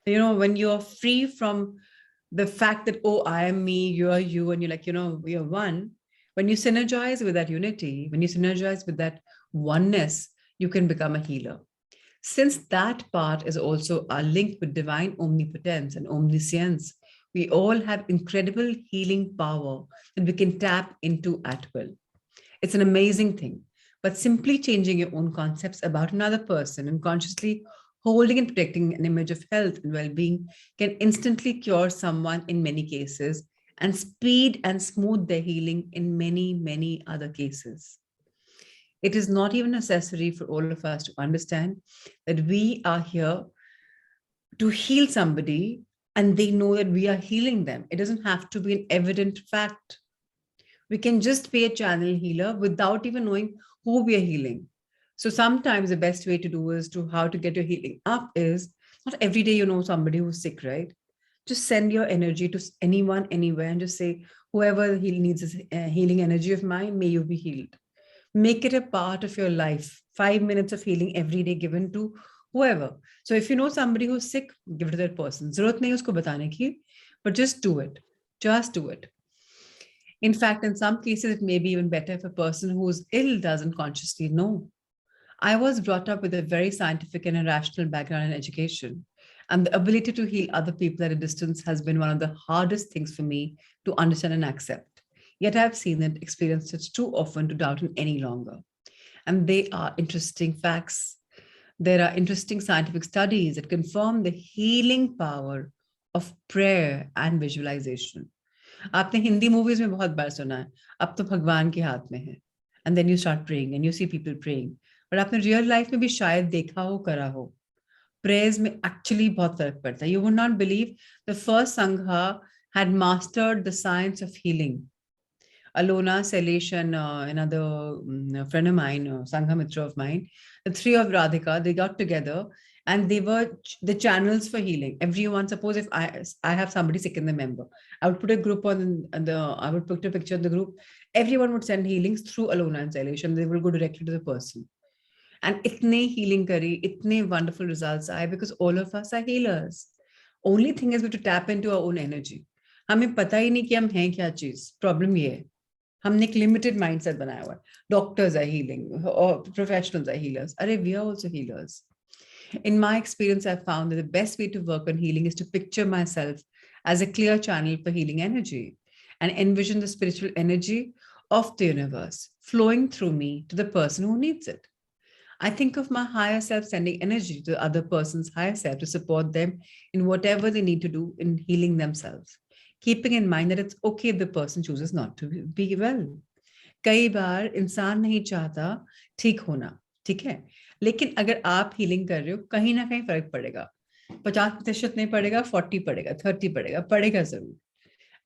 You know, when you're free from the fact that, oh, I am me, you are you, and you're like, you know, we are one. When you synergize with that unity, when you synergize with that oneness, you can become a healer. Since that part is also linked with divine omnipotence and omniscience, we all have incredible healing power that we can tap into at will. It's an amazing thing. But simply changing your own concepts about another person and consciously holding and protecting an image of health and well-being can instantly cure someone in many cases and speed and smooth their healing in many, many other cases. It is not even necessary for all of us to understand that we are here to heal somebody and they know that we are healing them. It doesn't have to be an evident fact. We can just be a channel healer without even knowing who we are healing. So sometimes the best way to do is to how to get your healing up is not every day you know somebody who's sick, right? Just send your energy to anyone, anywhere, and just say, whoever needs this healing energy of mine, may you be healed. Make it a part of your life. 5 minutes of healing every day given to whoever. So if you know somebody who's sick, give it to that person. Zarurat nahi usko batane ki, but just do it. Just do it. In fact, in some cases, it may be even better if a person who's ill doesn't consciously know. I was brought up with a very scientific and rational background in education, and the ability to heal other people at a distance has been one of the hardest things for me to understand and accept. Yet I've seen it, experienced it too often to doubt it any longer. And they are interesting facts. There are interesting scientific studies that confirm the healing power of prayer and visualization. आपने Hindi movies में बहुत बार सुना है, अब तो भगवान के हाथ में है, and then you start praying and you see people praying. But आपने real life में भी शायद देखा हो, करा हो. Prayers में actually बहुत फर्क पड़ता है. You would not believe the first Sangha had mastered the science of healing. Alona, Sailesh, and another friend of mine, Sangha Mitra of mine, the three of Radhika, they got together and they were the channels for healing. Everyone, suppose if I have somebody sick in the member, I would put a group I would put a picture of the group. Everyone would send healings through Alona and Sailesh, and they will go directly to the person. And itne healing kari, itne wonderful results aaye because all of us are healers. Only thing is we have to tap into our own energy. हमें पता ही नहीं कि हम हैं क्या चीज. Problem ये है. हमने एक limited mindset बनाया हुआ है. Doctors are healing, or professionals are healers. अरे, we are also healers. In my experience, I've found that the best way to work on healing is to picture myself as a clear channel for healing energy and envision the spiritual energy of the universe flowing through me to the person who needs it. I think of my higher self sending energy to the other person's higher self to support them in whatever they need to do in healing themselves, keeping in mind that it's okay if the person chooses not to be well. कई बार इंसान नहीं चाहता ठीक होना, ठीक है, लेकिन अगर आप हीलिंग कर रहे हो कहीं ना कहीं फर्क पड़ेगा. 50% नहीं पड़ेगा, 40 पड़ेगा, 30 पड़ेगा, पड़ेगा जरूर.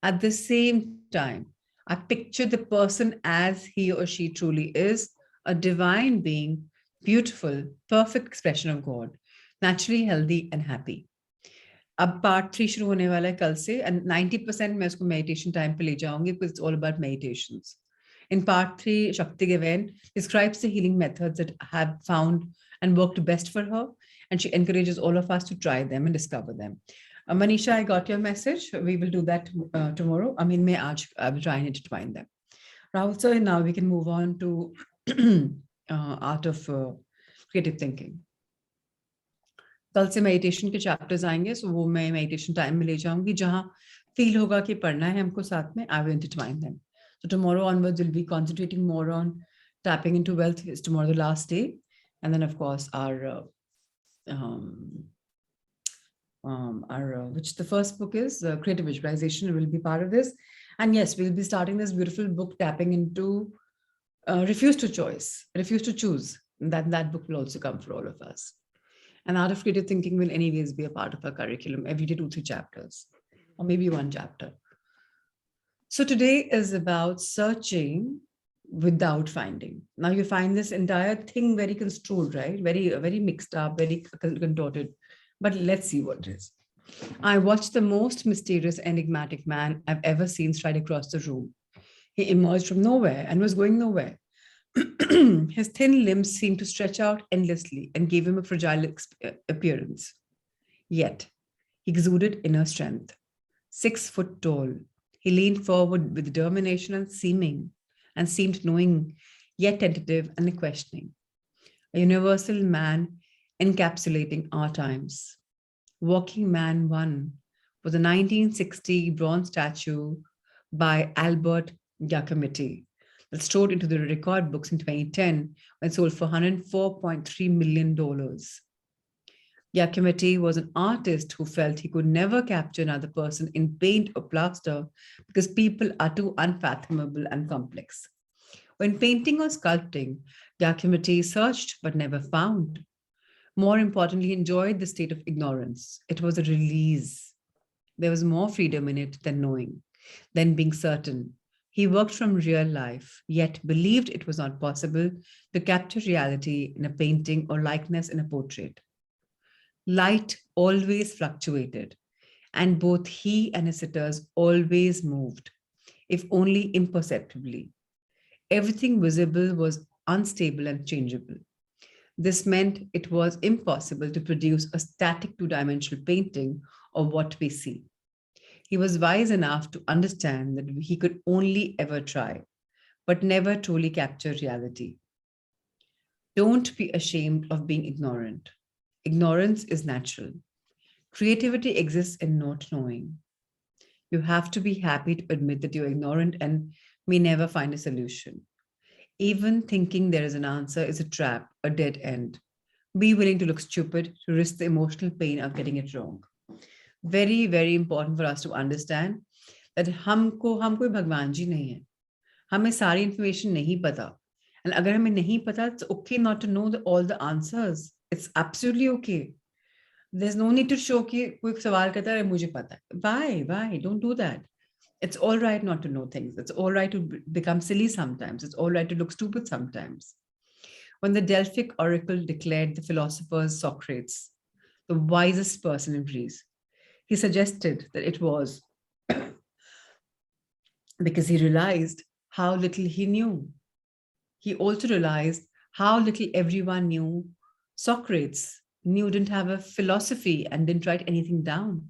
At the same time, I picture the person as he or she truly is, a divine being, beautiful, perfect expression of God, naturally healthy and happy. अब पार्ट 3 शुरू होने वाला है कल से एंड 90% मैं उसको मेडिटेशन टाइम पे ले जाऊंगी because it's all about meditations. In part 3, Shakti Gawain describes the healing methods that have found and worked best for her, and she encourages all of us to try them and discover them. Manisha, I got your message. We will do that tomorrow. I mean, I will try and intertwine them. Rahul sir, now we can move on to art of creative thinking. कल से meditation के chapters आएंगे, सो वो मैं meditation time में ले जाऊंगी जहां फील होगा कि पढ़ना है हमको साथ में. I will intertwine them. So tomorrow onwards, we'll be concentrating more on tapping into wealth. Is tomorrow the last day, and then of course our which the first book is Creative Visualization will be part of this. And yes, we'll be starting this beautiful book tapping into refuse to choose. That book will also come for all of us. And art of creative thinking will anyways be a part of our curriculum every day, 2-3 chapters, or maybe 1 chapter. So today is about searching without finding. Now you find this entire thing very construed, right? Very mixed up, very contorted. But let's see what it is. I watched the most mysterious, enigmatic man I've ever seen stride across the room. He emerged from nowhere and was going nowhere. His thin limbs seemed to stretch out endlessly and gave him a fragile appearance. Yet, he exuded inner strength. 6 foot tall, he leaned forward with determination and seemed knowing, yet tentative and questioning. A universal man encapsulating our times. Walking Man 1 was a 1960 bronze statue by Albert Giacometti that strode into the record books in 2010 when sold for $104.3 million. Giacometti was an artist who felt he could never capture another person in paint or plaster because people are too unfathomable and complex. When painting or sculpting, Giacometti searched but never found. More importantly, he enjoyed the state of ignorance. It was a release. There was more freedom in it than knowing, than being certain. He worked from real life, yet believed it was not possible to capture reality in a painting or likeness in a portrait. Light always fluctuated, and both he and his sitters always moved, if only imperceptibly. Everything visible was unstable and changeable. This meant it was impossible to produce a static 2-dimensional painting of what we see. He was wise enough to understand that he could only ever try, but never truly capture reality. Don't be ashamed of being ignorant. Ignorance is natural. Creativity exists in not knowing. You have to be happy to admit that you're ignorant and may never find a solution. Even thinking there is an answer is a trap, a dead end. Be willing to look stupid to risk the emotional pain of getting it wrong. Very, very important for us to understand that हम कोई भगवान जी नहीं है. हमें सारी information नहीं पता. And अगर हमें नहीं पता, it's okay not to know all the answers. It's absolutely okay. There's no need to show कि कोई सवाल करता है मुझे पता है. Why? Don't do that. It's all right not to know things. It's all right to become silly sometimes. It's all right to look stupid sometimes. When the Delphic oracle declared the philosopher Socrates the wisest person in Greece, he suggested that it was because he realized how little he knew. He also realized how little everyone knew. Socrates didn't have a philosophy and didn't write anything down.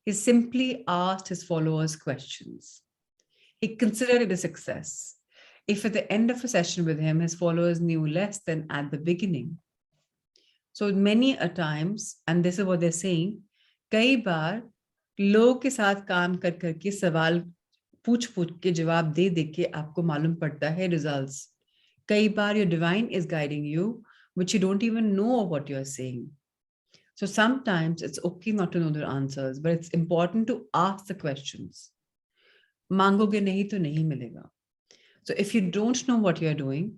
He simply asked his followers questions. He considered it a success if at the end of a session with him, his followers knew less than at the beginning. So many a times, and this is what they're saying, कई बार लोग के साथ काम कर करके सवाल पूछ के जवाब दे के आपको मालूम पड़ता है results. कई बार your divine is guiding you, which you don't even know what you're saying. So sometimes it's okay not to know the answers, but it's important to ask the questions. मांगोगे नहीं तो नहीं मिलेगा. So if you don't know what you're doing,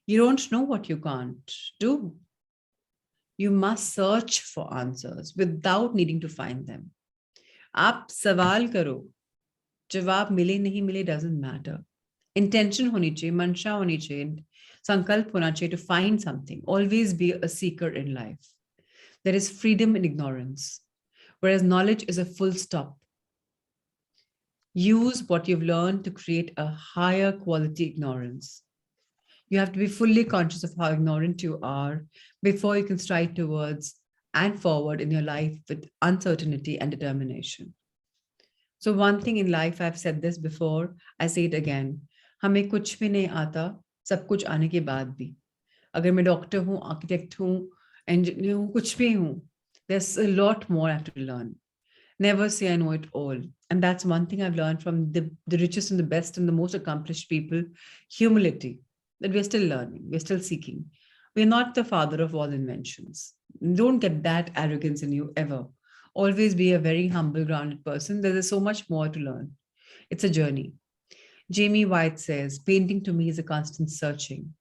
you don't know what you can't do. You must search for answers without needing to find them. आप सवाल करो, जवाब मिले नहीं मिले doesn't matter. Intention होनी चाहिए, मंशा होनी चाहिए, संकल्प होना चाहिए to find something. Always be a seeker in life. There is freedom in ignorance. whereas knowledge is a full stop. Use what you've learned to create a higher quality ignorance. You have to be fully conscious of how ignorant you are before you can stride towards and forward in your life with uncertainty and determination. So one thing in life, I've said this before, I say it again. हमें कुछ भी नहीं आता, सब कुछ आने के बाद भी. अगर मैं डॉक्टर हूँ, आर्किटेक्ट हूँ, engineer हूँ, कुछ भी हूँ, there's a lot more I have to learn. Never say I know it all. And that's one thing I've learned from the richest and the best and the most accomplished people, humility, that we're still learning, we're still seeking. We're not the father of all inventions. Don't get that arrogance in you ever. Always be a very humble, grounded person. There's so much more to learn. It's a journey. Jamie White says, painting to me is a constant searching.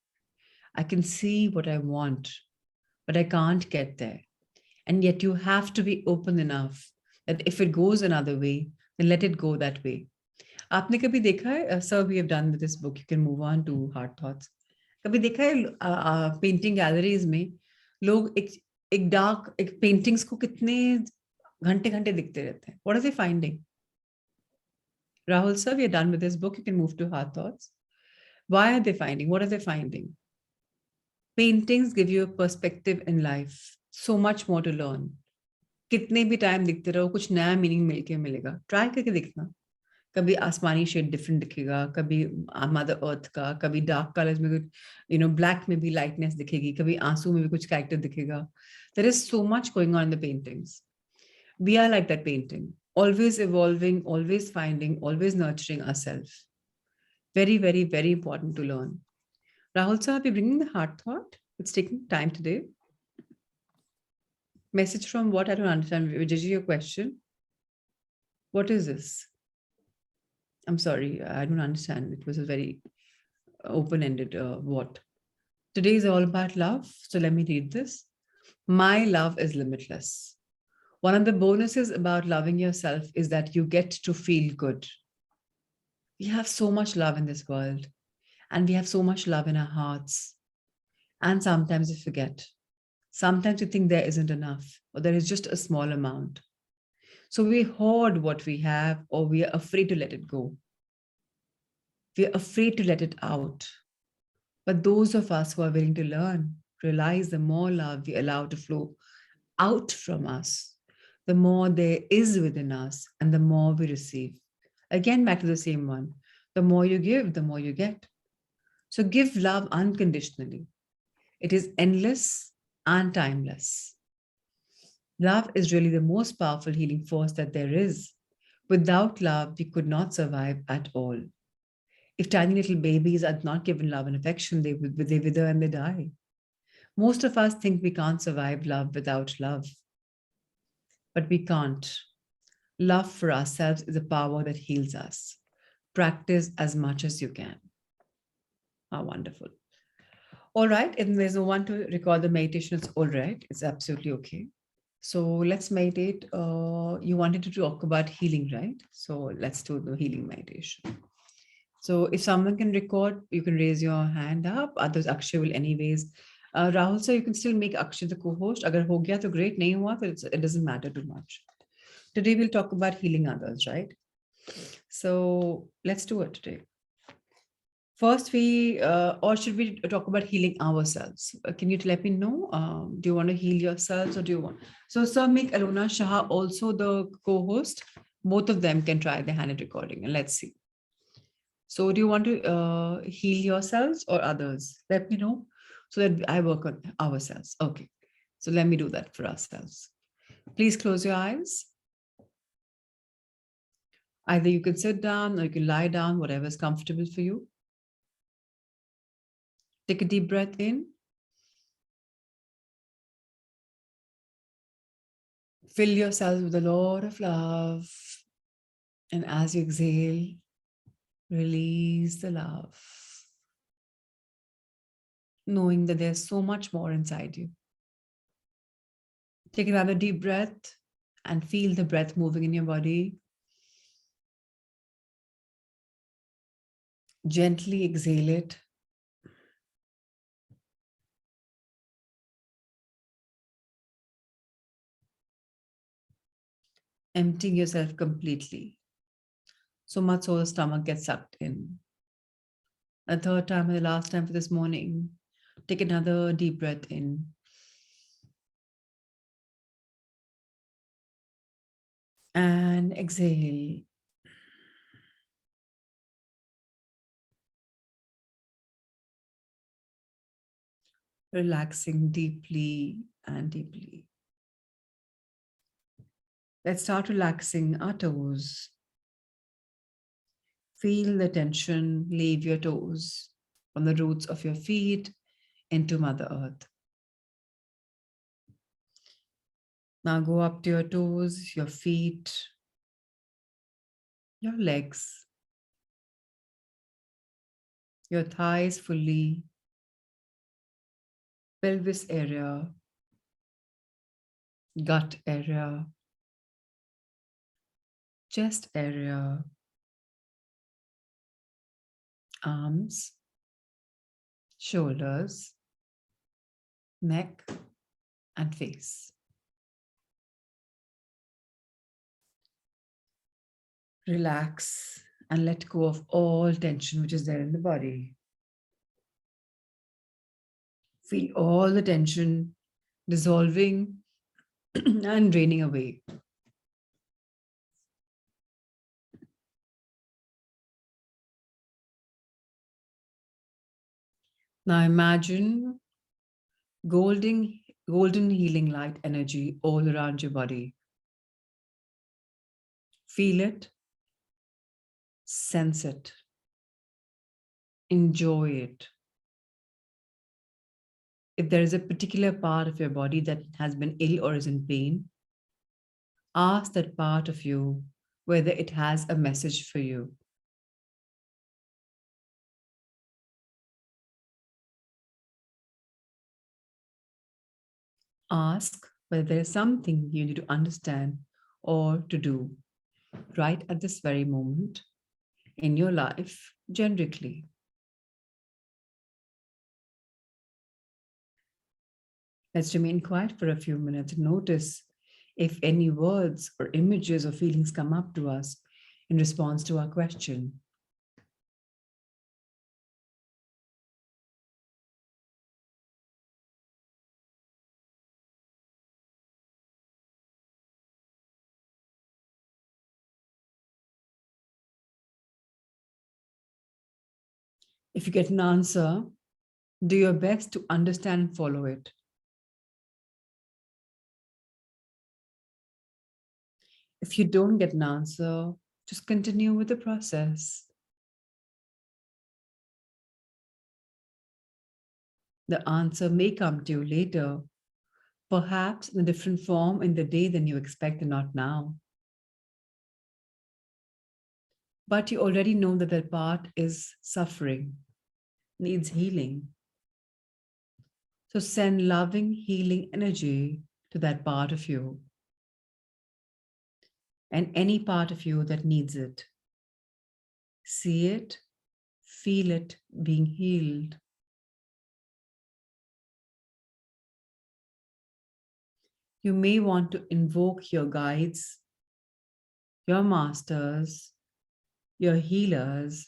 I can see what I want, but I can't get there. And yet you have to be open enough that if it goes another way, then let it go that way. आपने कभी देखा है, sir, we have done with this book, you can move on to hard thoughts. कभी देखा है painting galleries में लोग एक डार्क एक पेंटिंग्स को कितने घंटे घंटे दिखते रहते हैं? What are they finding? Rahul sir, we are done with this book, you can move to hard thoughts. Why are they finding? What are they finding? Paintings give you a perspective in life, so much more to learn. कितने भी time दिखते रहो, कुछ नया meaning मिलके मिलेगा. Try करके देखना. कभी आसमानी शेड डिफरेंट दिखेगा, कभी मदर अर्थ का, कभी डार्क कलर्स में ब्लैक में भी लाइटनेस दिखेगी, कभी आंसू में भी कुछ कैरेक्टर दिखेगा. There is so much going on in the paintings. We are like that painting, always evolving, always finding, always nurturing ourselves. Very, very, very important to learn. Rahul sir, are you bringing the heart thought? It's taking time today. Message from what? I don't understand. Vijay, your question. What is this? I'm sorry, I don't understand. It was a very open-ended what. Today is all about love. So let me read this. My love is limitless. One of the bonuses about loving yourself is that you get to feel good. We have so much love in this world, and we have so much love in our hearts. And sometimes we forget. Sometimes we think there isn't enough, or there is just a small amount. So we hoard what we have, or we are afraid to let it go. We are afraid to let it out. But those of us who are willing to learn realize the more love we allow to flow out from us, the more there is within us and the more we receive. Again, back to the same one. The more you give, the more you get. So give love unconditionally. It is endless and timeless. Love is really the most powerful healing force that there is. Without love, we could not survive at all. If tiny little babies are not given love and affection, they wither and they die. Most of us think we can't survive love without love. But we can't. Love for ourselves is a power that heals us. Practice as much as you can. How wonderful. All right, if there's no one to record the meditation, it's all right. It's absolutely okay. So let's meditate. You wanted to talk about healing, right? So let's do the healing meditation. So if someone can record, you can raise your hand up. Others, Akshay will anyways. Rahul sir, you can still make Akshay the co-host. Agar ho gaya to great, nahi hua to it doesn't matter too much. Today we'll talk about healing others, right? So let's do it today. First, or should we talk about healing ourselves? Can you let me know? Do you want to heal yourselves or do you want? So sir, make Alona Shah also the co-host. Both of them can try the handed recording and let's see. So do you want to heal yourselves or others? Let me know so that I work on ourselves. Okay, so let me do that for ourselves. Please close your eyes. Either you can sit down or you can lie down, whatever is comfortable for you. Take a deep breath in. Fill yourself with a lot of love. And as you exhale, release the love. Knowing that there's so much more inside you. Take another deep breath and feel the breath moving in your body. Gently exhale it. emptying yourself completely. So much so the stomach gets sucked in. A third time and the last time for this morning, take another deep breath in. And exhale. Relaxing deeply and deeply. Let's start relaxing our toes. Feel the tension leave your toes from the roots of your feet into Mother Earth. Now go up to your toes, your feet, your legs, your thighs fully, pelvis area, gut area, chest area, arms, shoulders, neck, and face. Relax and let go of all tension which is there in the body. Feel all the tension dissolving and draining away. Now imagine golden healing light energy all around your body. Feel it, sense it, enjoy it. If there is a particular part of your body that has been ill or is in pain, ask that part of you whether it has a message for you. Ask whether there is something you need to understand or to do right at this very moment in your life, generically. Let's remain quiet for a few minutes and notice if any words or images or feelings come up to us in response to our question. If you get an answer, do your best to understand and follow it. If you don't get an answer, just continue with the process. The answer may come to you later, perhaps in a different form in the day than you expect and not now. But you already know that that part is suffering, needs healing. So send loving, healing energy to that part of you and any part of you that needs it. See it, feel it being healed. You may want to invoke your guides, your masters, your healers,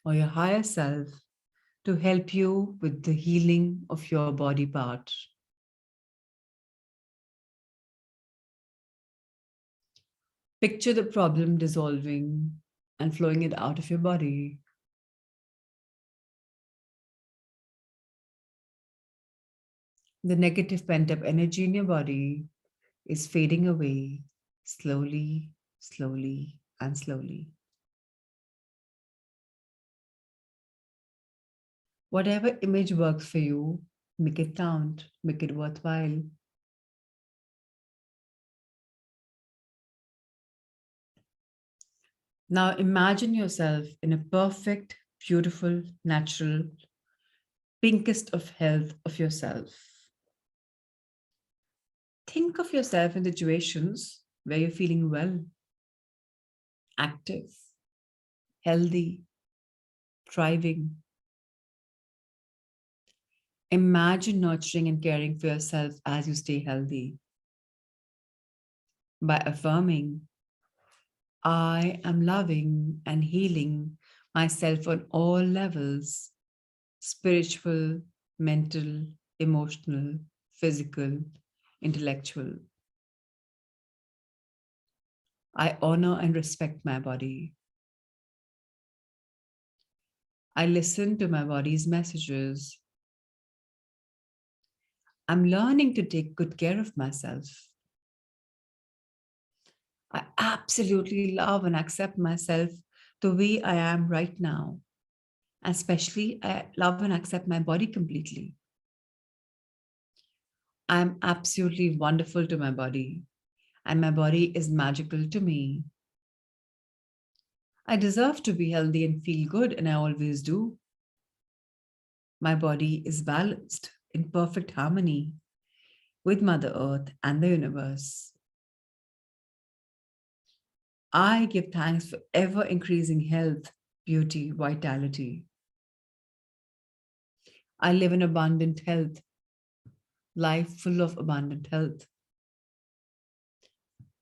or your higher self to help you with the healing of your body part. Picture the problem dissolving and flowing it out of your body. The negative pent up energy in your body is fading away slowly, slowly, and slowly. Whatever image works for you, make it count, make it worthwhile. Now imagine yourself in a perfect, beautiful, natural, pinkest of health of yourself. Think of yourself in situations where you're feeling well, active, healthy, thriving. Imagine nurturing and caring for yourself as you stay healthy. by affirming, I am loving and healing myself on all levels: spiritual, mental, emotional, physical, intellectual. I honor and respect my body. I listen to my body's messages. I'm learning to take good care of myself. I absolutely love and accept myself the way I am right now. Especially, I love and accept my body completely. I'm absolutely wonderful to my body, and my body is magical to me. I deserve to be healthy and feel good, and I always do. My body is balanced in perfect harmony with Mother Earth and the universe. I give thanks for ever increasing health, beauty, vitality. I live in abundant health, life full of abundant health.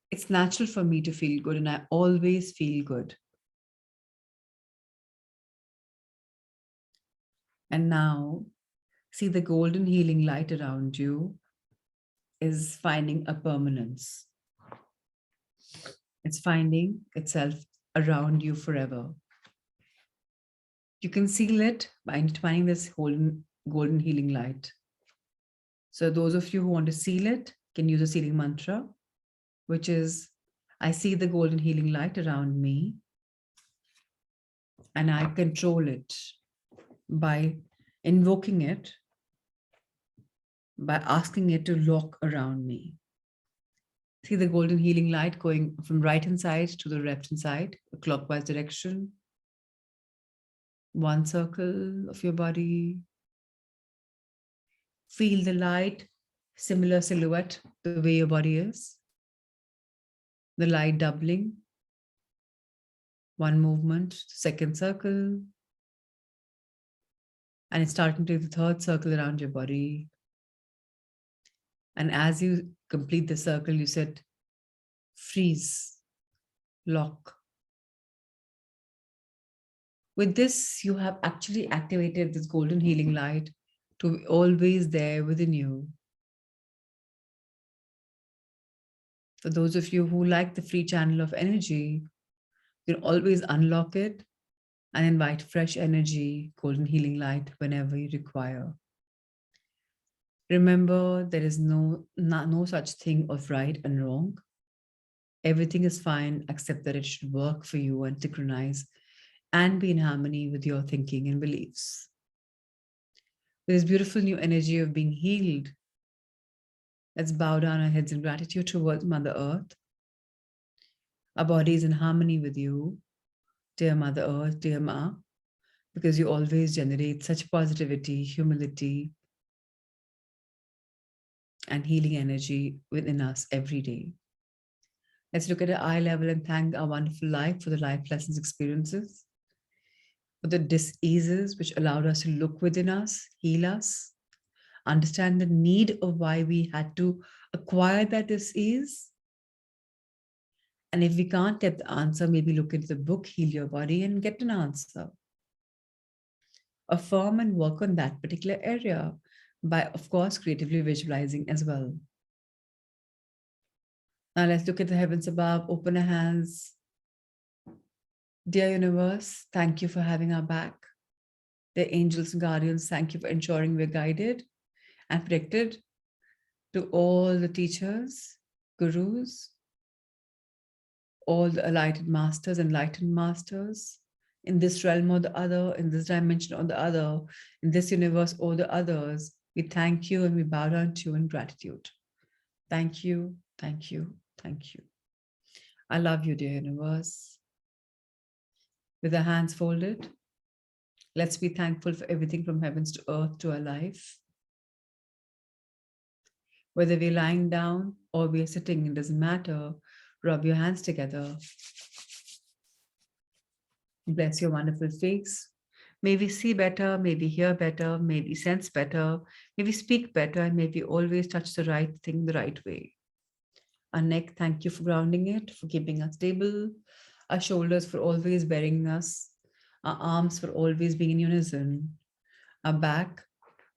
It's natural for me to feel good, and I always feel good. And now, see the golden healing light around you is finding a permanence. It's finding itself around you forever. You can seal it by intertwining this golden healing light. So those of you who want to seal it can use a sealing mantra, which is, I see the golden healing light around me, and I control it by invoking it, by asking it to lock around me. See the golden healing light going from right hand side to the left hand side, a clockwise direction. One circle of your body. Feel the light, similar silhouette, the way your body is. The light doubling. One movement, second circle. And it's starting to the third circle around your body. And as you complete the circle, you said, freeze, lock. With this, you have actually activated this golden healing light to be always there within you. For those of you who like the free channel of energy, you can always unlock it and invite fresh energy, golden healing light whenever you require. Remember, there is no such thing of right and wrong. Everything is fine, except that it should work for you and synchronize and be in harmony with your thinking and beliefs. With this beautiful new energy of being healed, let's bow down our heads in gratitude towards Mother Earth. Our body is in harmony with you, dear Mother Earth, dear Ma, because you always generate such positivity, humility, and healing energy within us every day. Let's look at our eye level and thank our wonderful life for the life lessons experiences, for the diseases which allowed us to look within us, heal us, understand the need of why we had to acquire that disease. And if we can't get the answer, maybe look into the book, Heal Your Body, and get an answer. Affirm and work on that particular area by, of course, creatively visualizing as well. Now let's look at the heavens above, open our hands. Dear universe, thank you for having our back. Dear angels and guardians, thank you for ensuring we're guided and protected. To all the teachers, gurus, all the enlightened masters in this realm or the other, in this dimension or the other, in this universe or the others, we thank you and we bow down to you in gratitude. Thank you, thank you, thank you. I love you, dear universe. With our hands folded, let's be thankful for everything from heavens to earth to our life. Whether we're lying down or we're sitting, it doesn't matter. Rub your hands together. Bless your wonderful face. May we see better, may we hear better, may we sense better, may we speak better, and may we always touch the right thing the right way. Our neck, thank you for grounding it, for keeping us stable. Our shoulders for always bearing us. Our arms for always being in unison. Our back,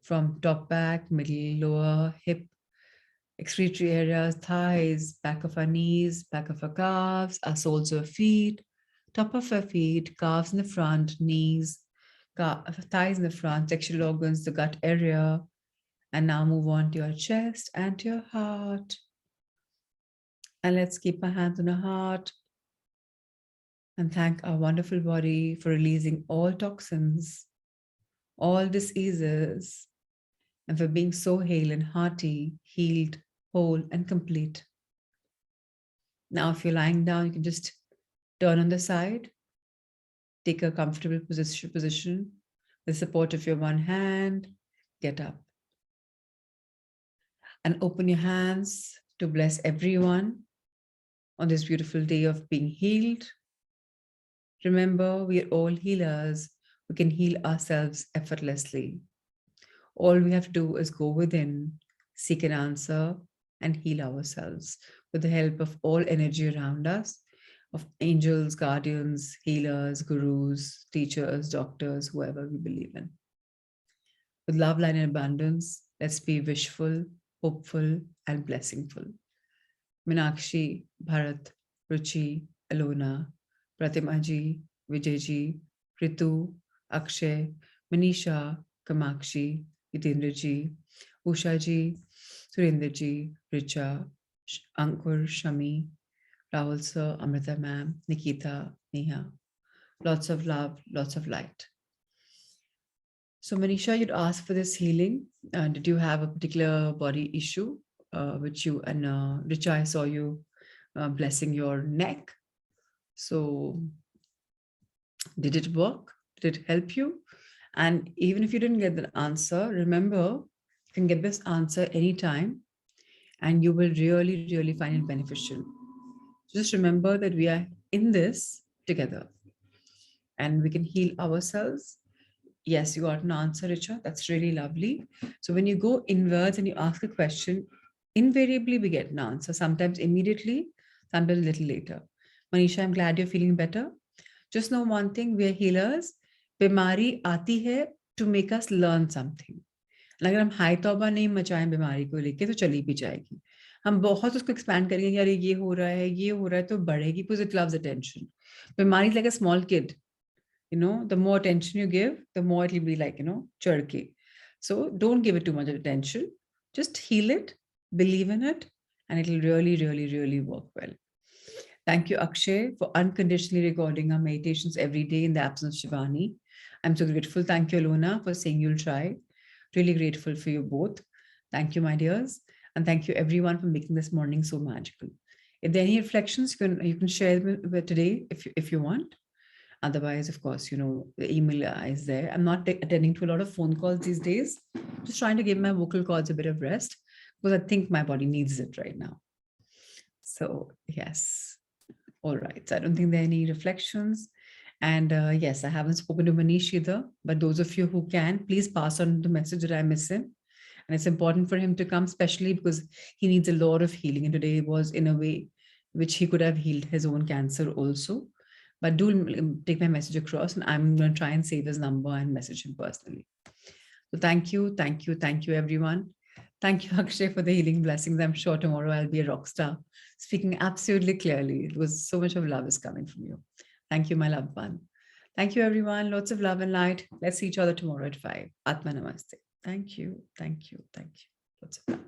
from top back, middle, lower, hip, excretory areas, thighs, back of our knees, back of our calves, our soles of our feet, top of our feet, calves in the front, knees, thighs in the front, sexual organs, the gut area. And now move on to your chest and to your heart. And let's keep our hands on our heart and thank our wonderful body for releasing all toxins, all diseases, and for being so hale and hearty, healed, whole, and complete. Now, if you're lying down, you can just turn on the side, take a comfortable position, the support of your one hand, get up. And open your hands to bless everyone on this beautiful day of being healed. Remember, we are all healers. We can heal ourselves effortlessly. All we have to do is go within, seek an answer, and heal ourselves with the help of all energy around us, of angels, guardians, healers, gurus, teachers, doctors, whoever we believe in. With love, light, and abundance, let's be wishful, hopeful, and blessingful. Meenakshi, Bharat, Ruchi, Alona, Pratimaji, Vijayji, Ritu, Akshay, Manisha, Kamakshi, Yitendraji, Ushaji, Surendraji, Richa, Ankur, Shami, Rahul sir, Amrita ma'am, Nikita, Neha. Lots of love, lots of light. So Manisha, you'd asked for this healing. Did you have a particular body issue which you and Richa, I saw you blessing your neck. So did it work? Did it help you? And even if you didn't get the answer, remember, you can get this answer anytime and you will really, really find it beneficial. Just remember that we are in this together and we can heal ourselves. Yes, you got an answer, Richa. That's really lovely. So when you go inwards and you ask a question, invariably we get an answer, sometimes immediately, sometimes a little later. Manisha, I'm glad you're feeling better. Just know one thing, we are healers. Bimari aati hai to make us learn something. अगर हम high तौबा नहीं मचाएं बीमारी को लेके तो चली भी जाएगी. हम बहुत उसको expand करेंगे, यार ये हो रहा है तो बढ़ेगी because it loves attention. बीमारी is like a small kid. You know, the more attention you give, the more it will be like, jerky. So don't give it too much attention. Just heal it, believe in it, and it will really, really, really work well. Thank you, Akshay, for unconditionally recording our meditations every day in the absence of Shivani. I'm so grateful. Thank you, Alona, for saying you'll try. Really grateful for you both. Thank you, my dears. And thank you, everyone, for making this morning so magical. If there are any reflections, you can share them today if you want. Otherwise, of course, the email is there. I'm not attending to a lot of phone calls these days. Just trying to give my vocal cords a bit of rest because I think my body needs it right now. So yes. All right. So I don't think there are any reflections. And yes, I haven't spoken to Manish either, but those of you who can, please pass on the message that I miss him. And it's important for him to come, especially because he needs a lot of healing. And today was in a way which he could have healed his own cancer also. But do take my message across and I'm going to try and save his number and message him personally. So thank you, everyone. Thank you, Akshay, for the healing blessings. I'm sure tomorrow I'll be a rock star, speaking absolutely clearly. It was so much of love is coming from you. Thank you, my loved one. Thank you, everyone. Lots of love and light. Let's see each other tomorrow at 5. Atma Namaste. Thank you. Lots of love.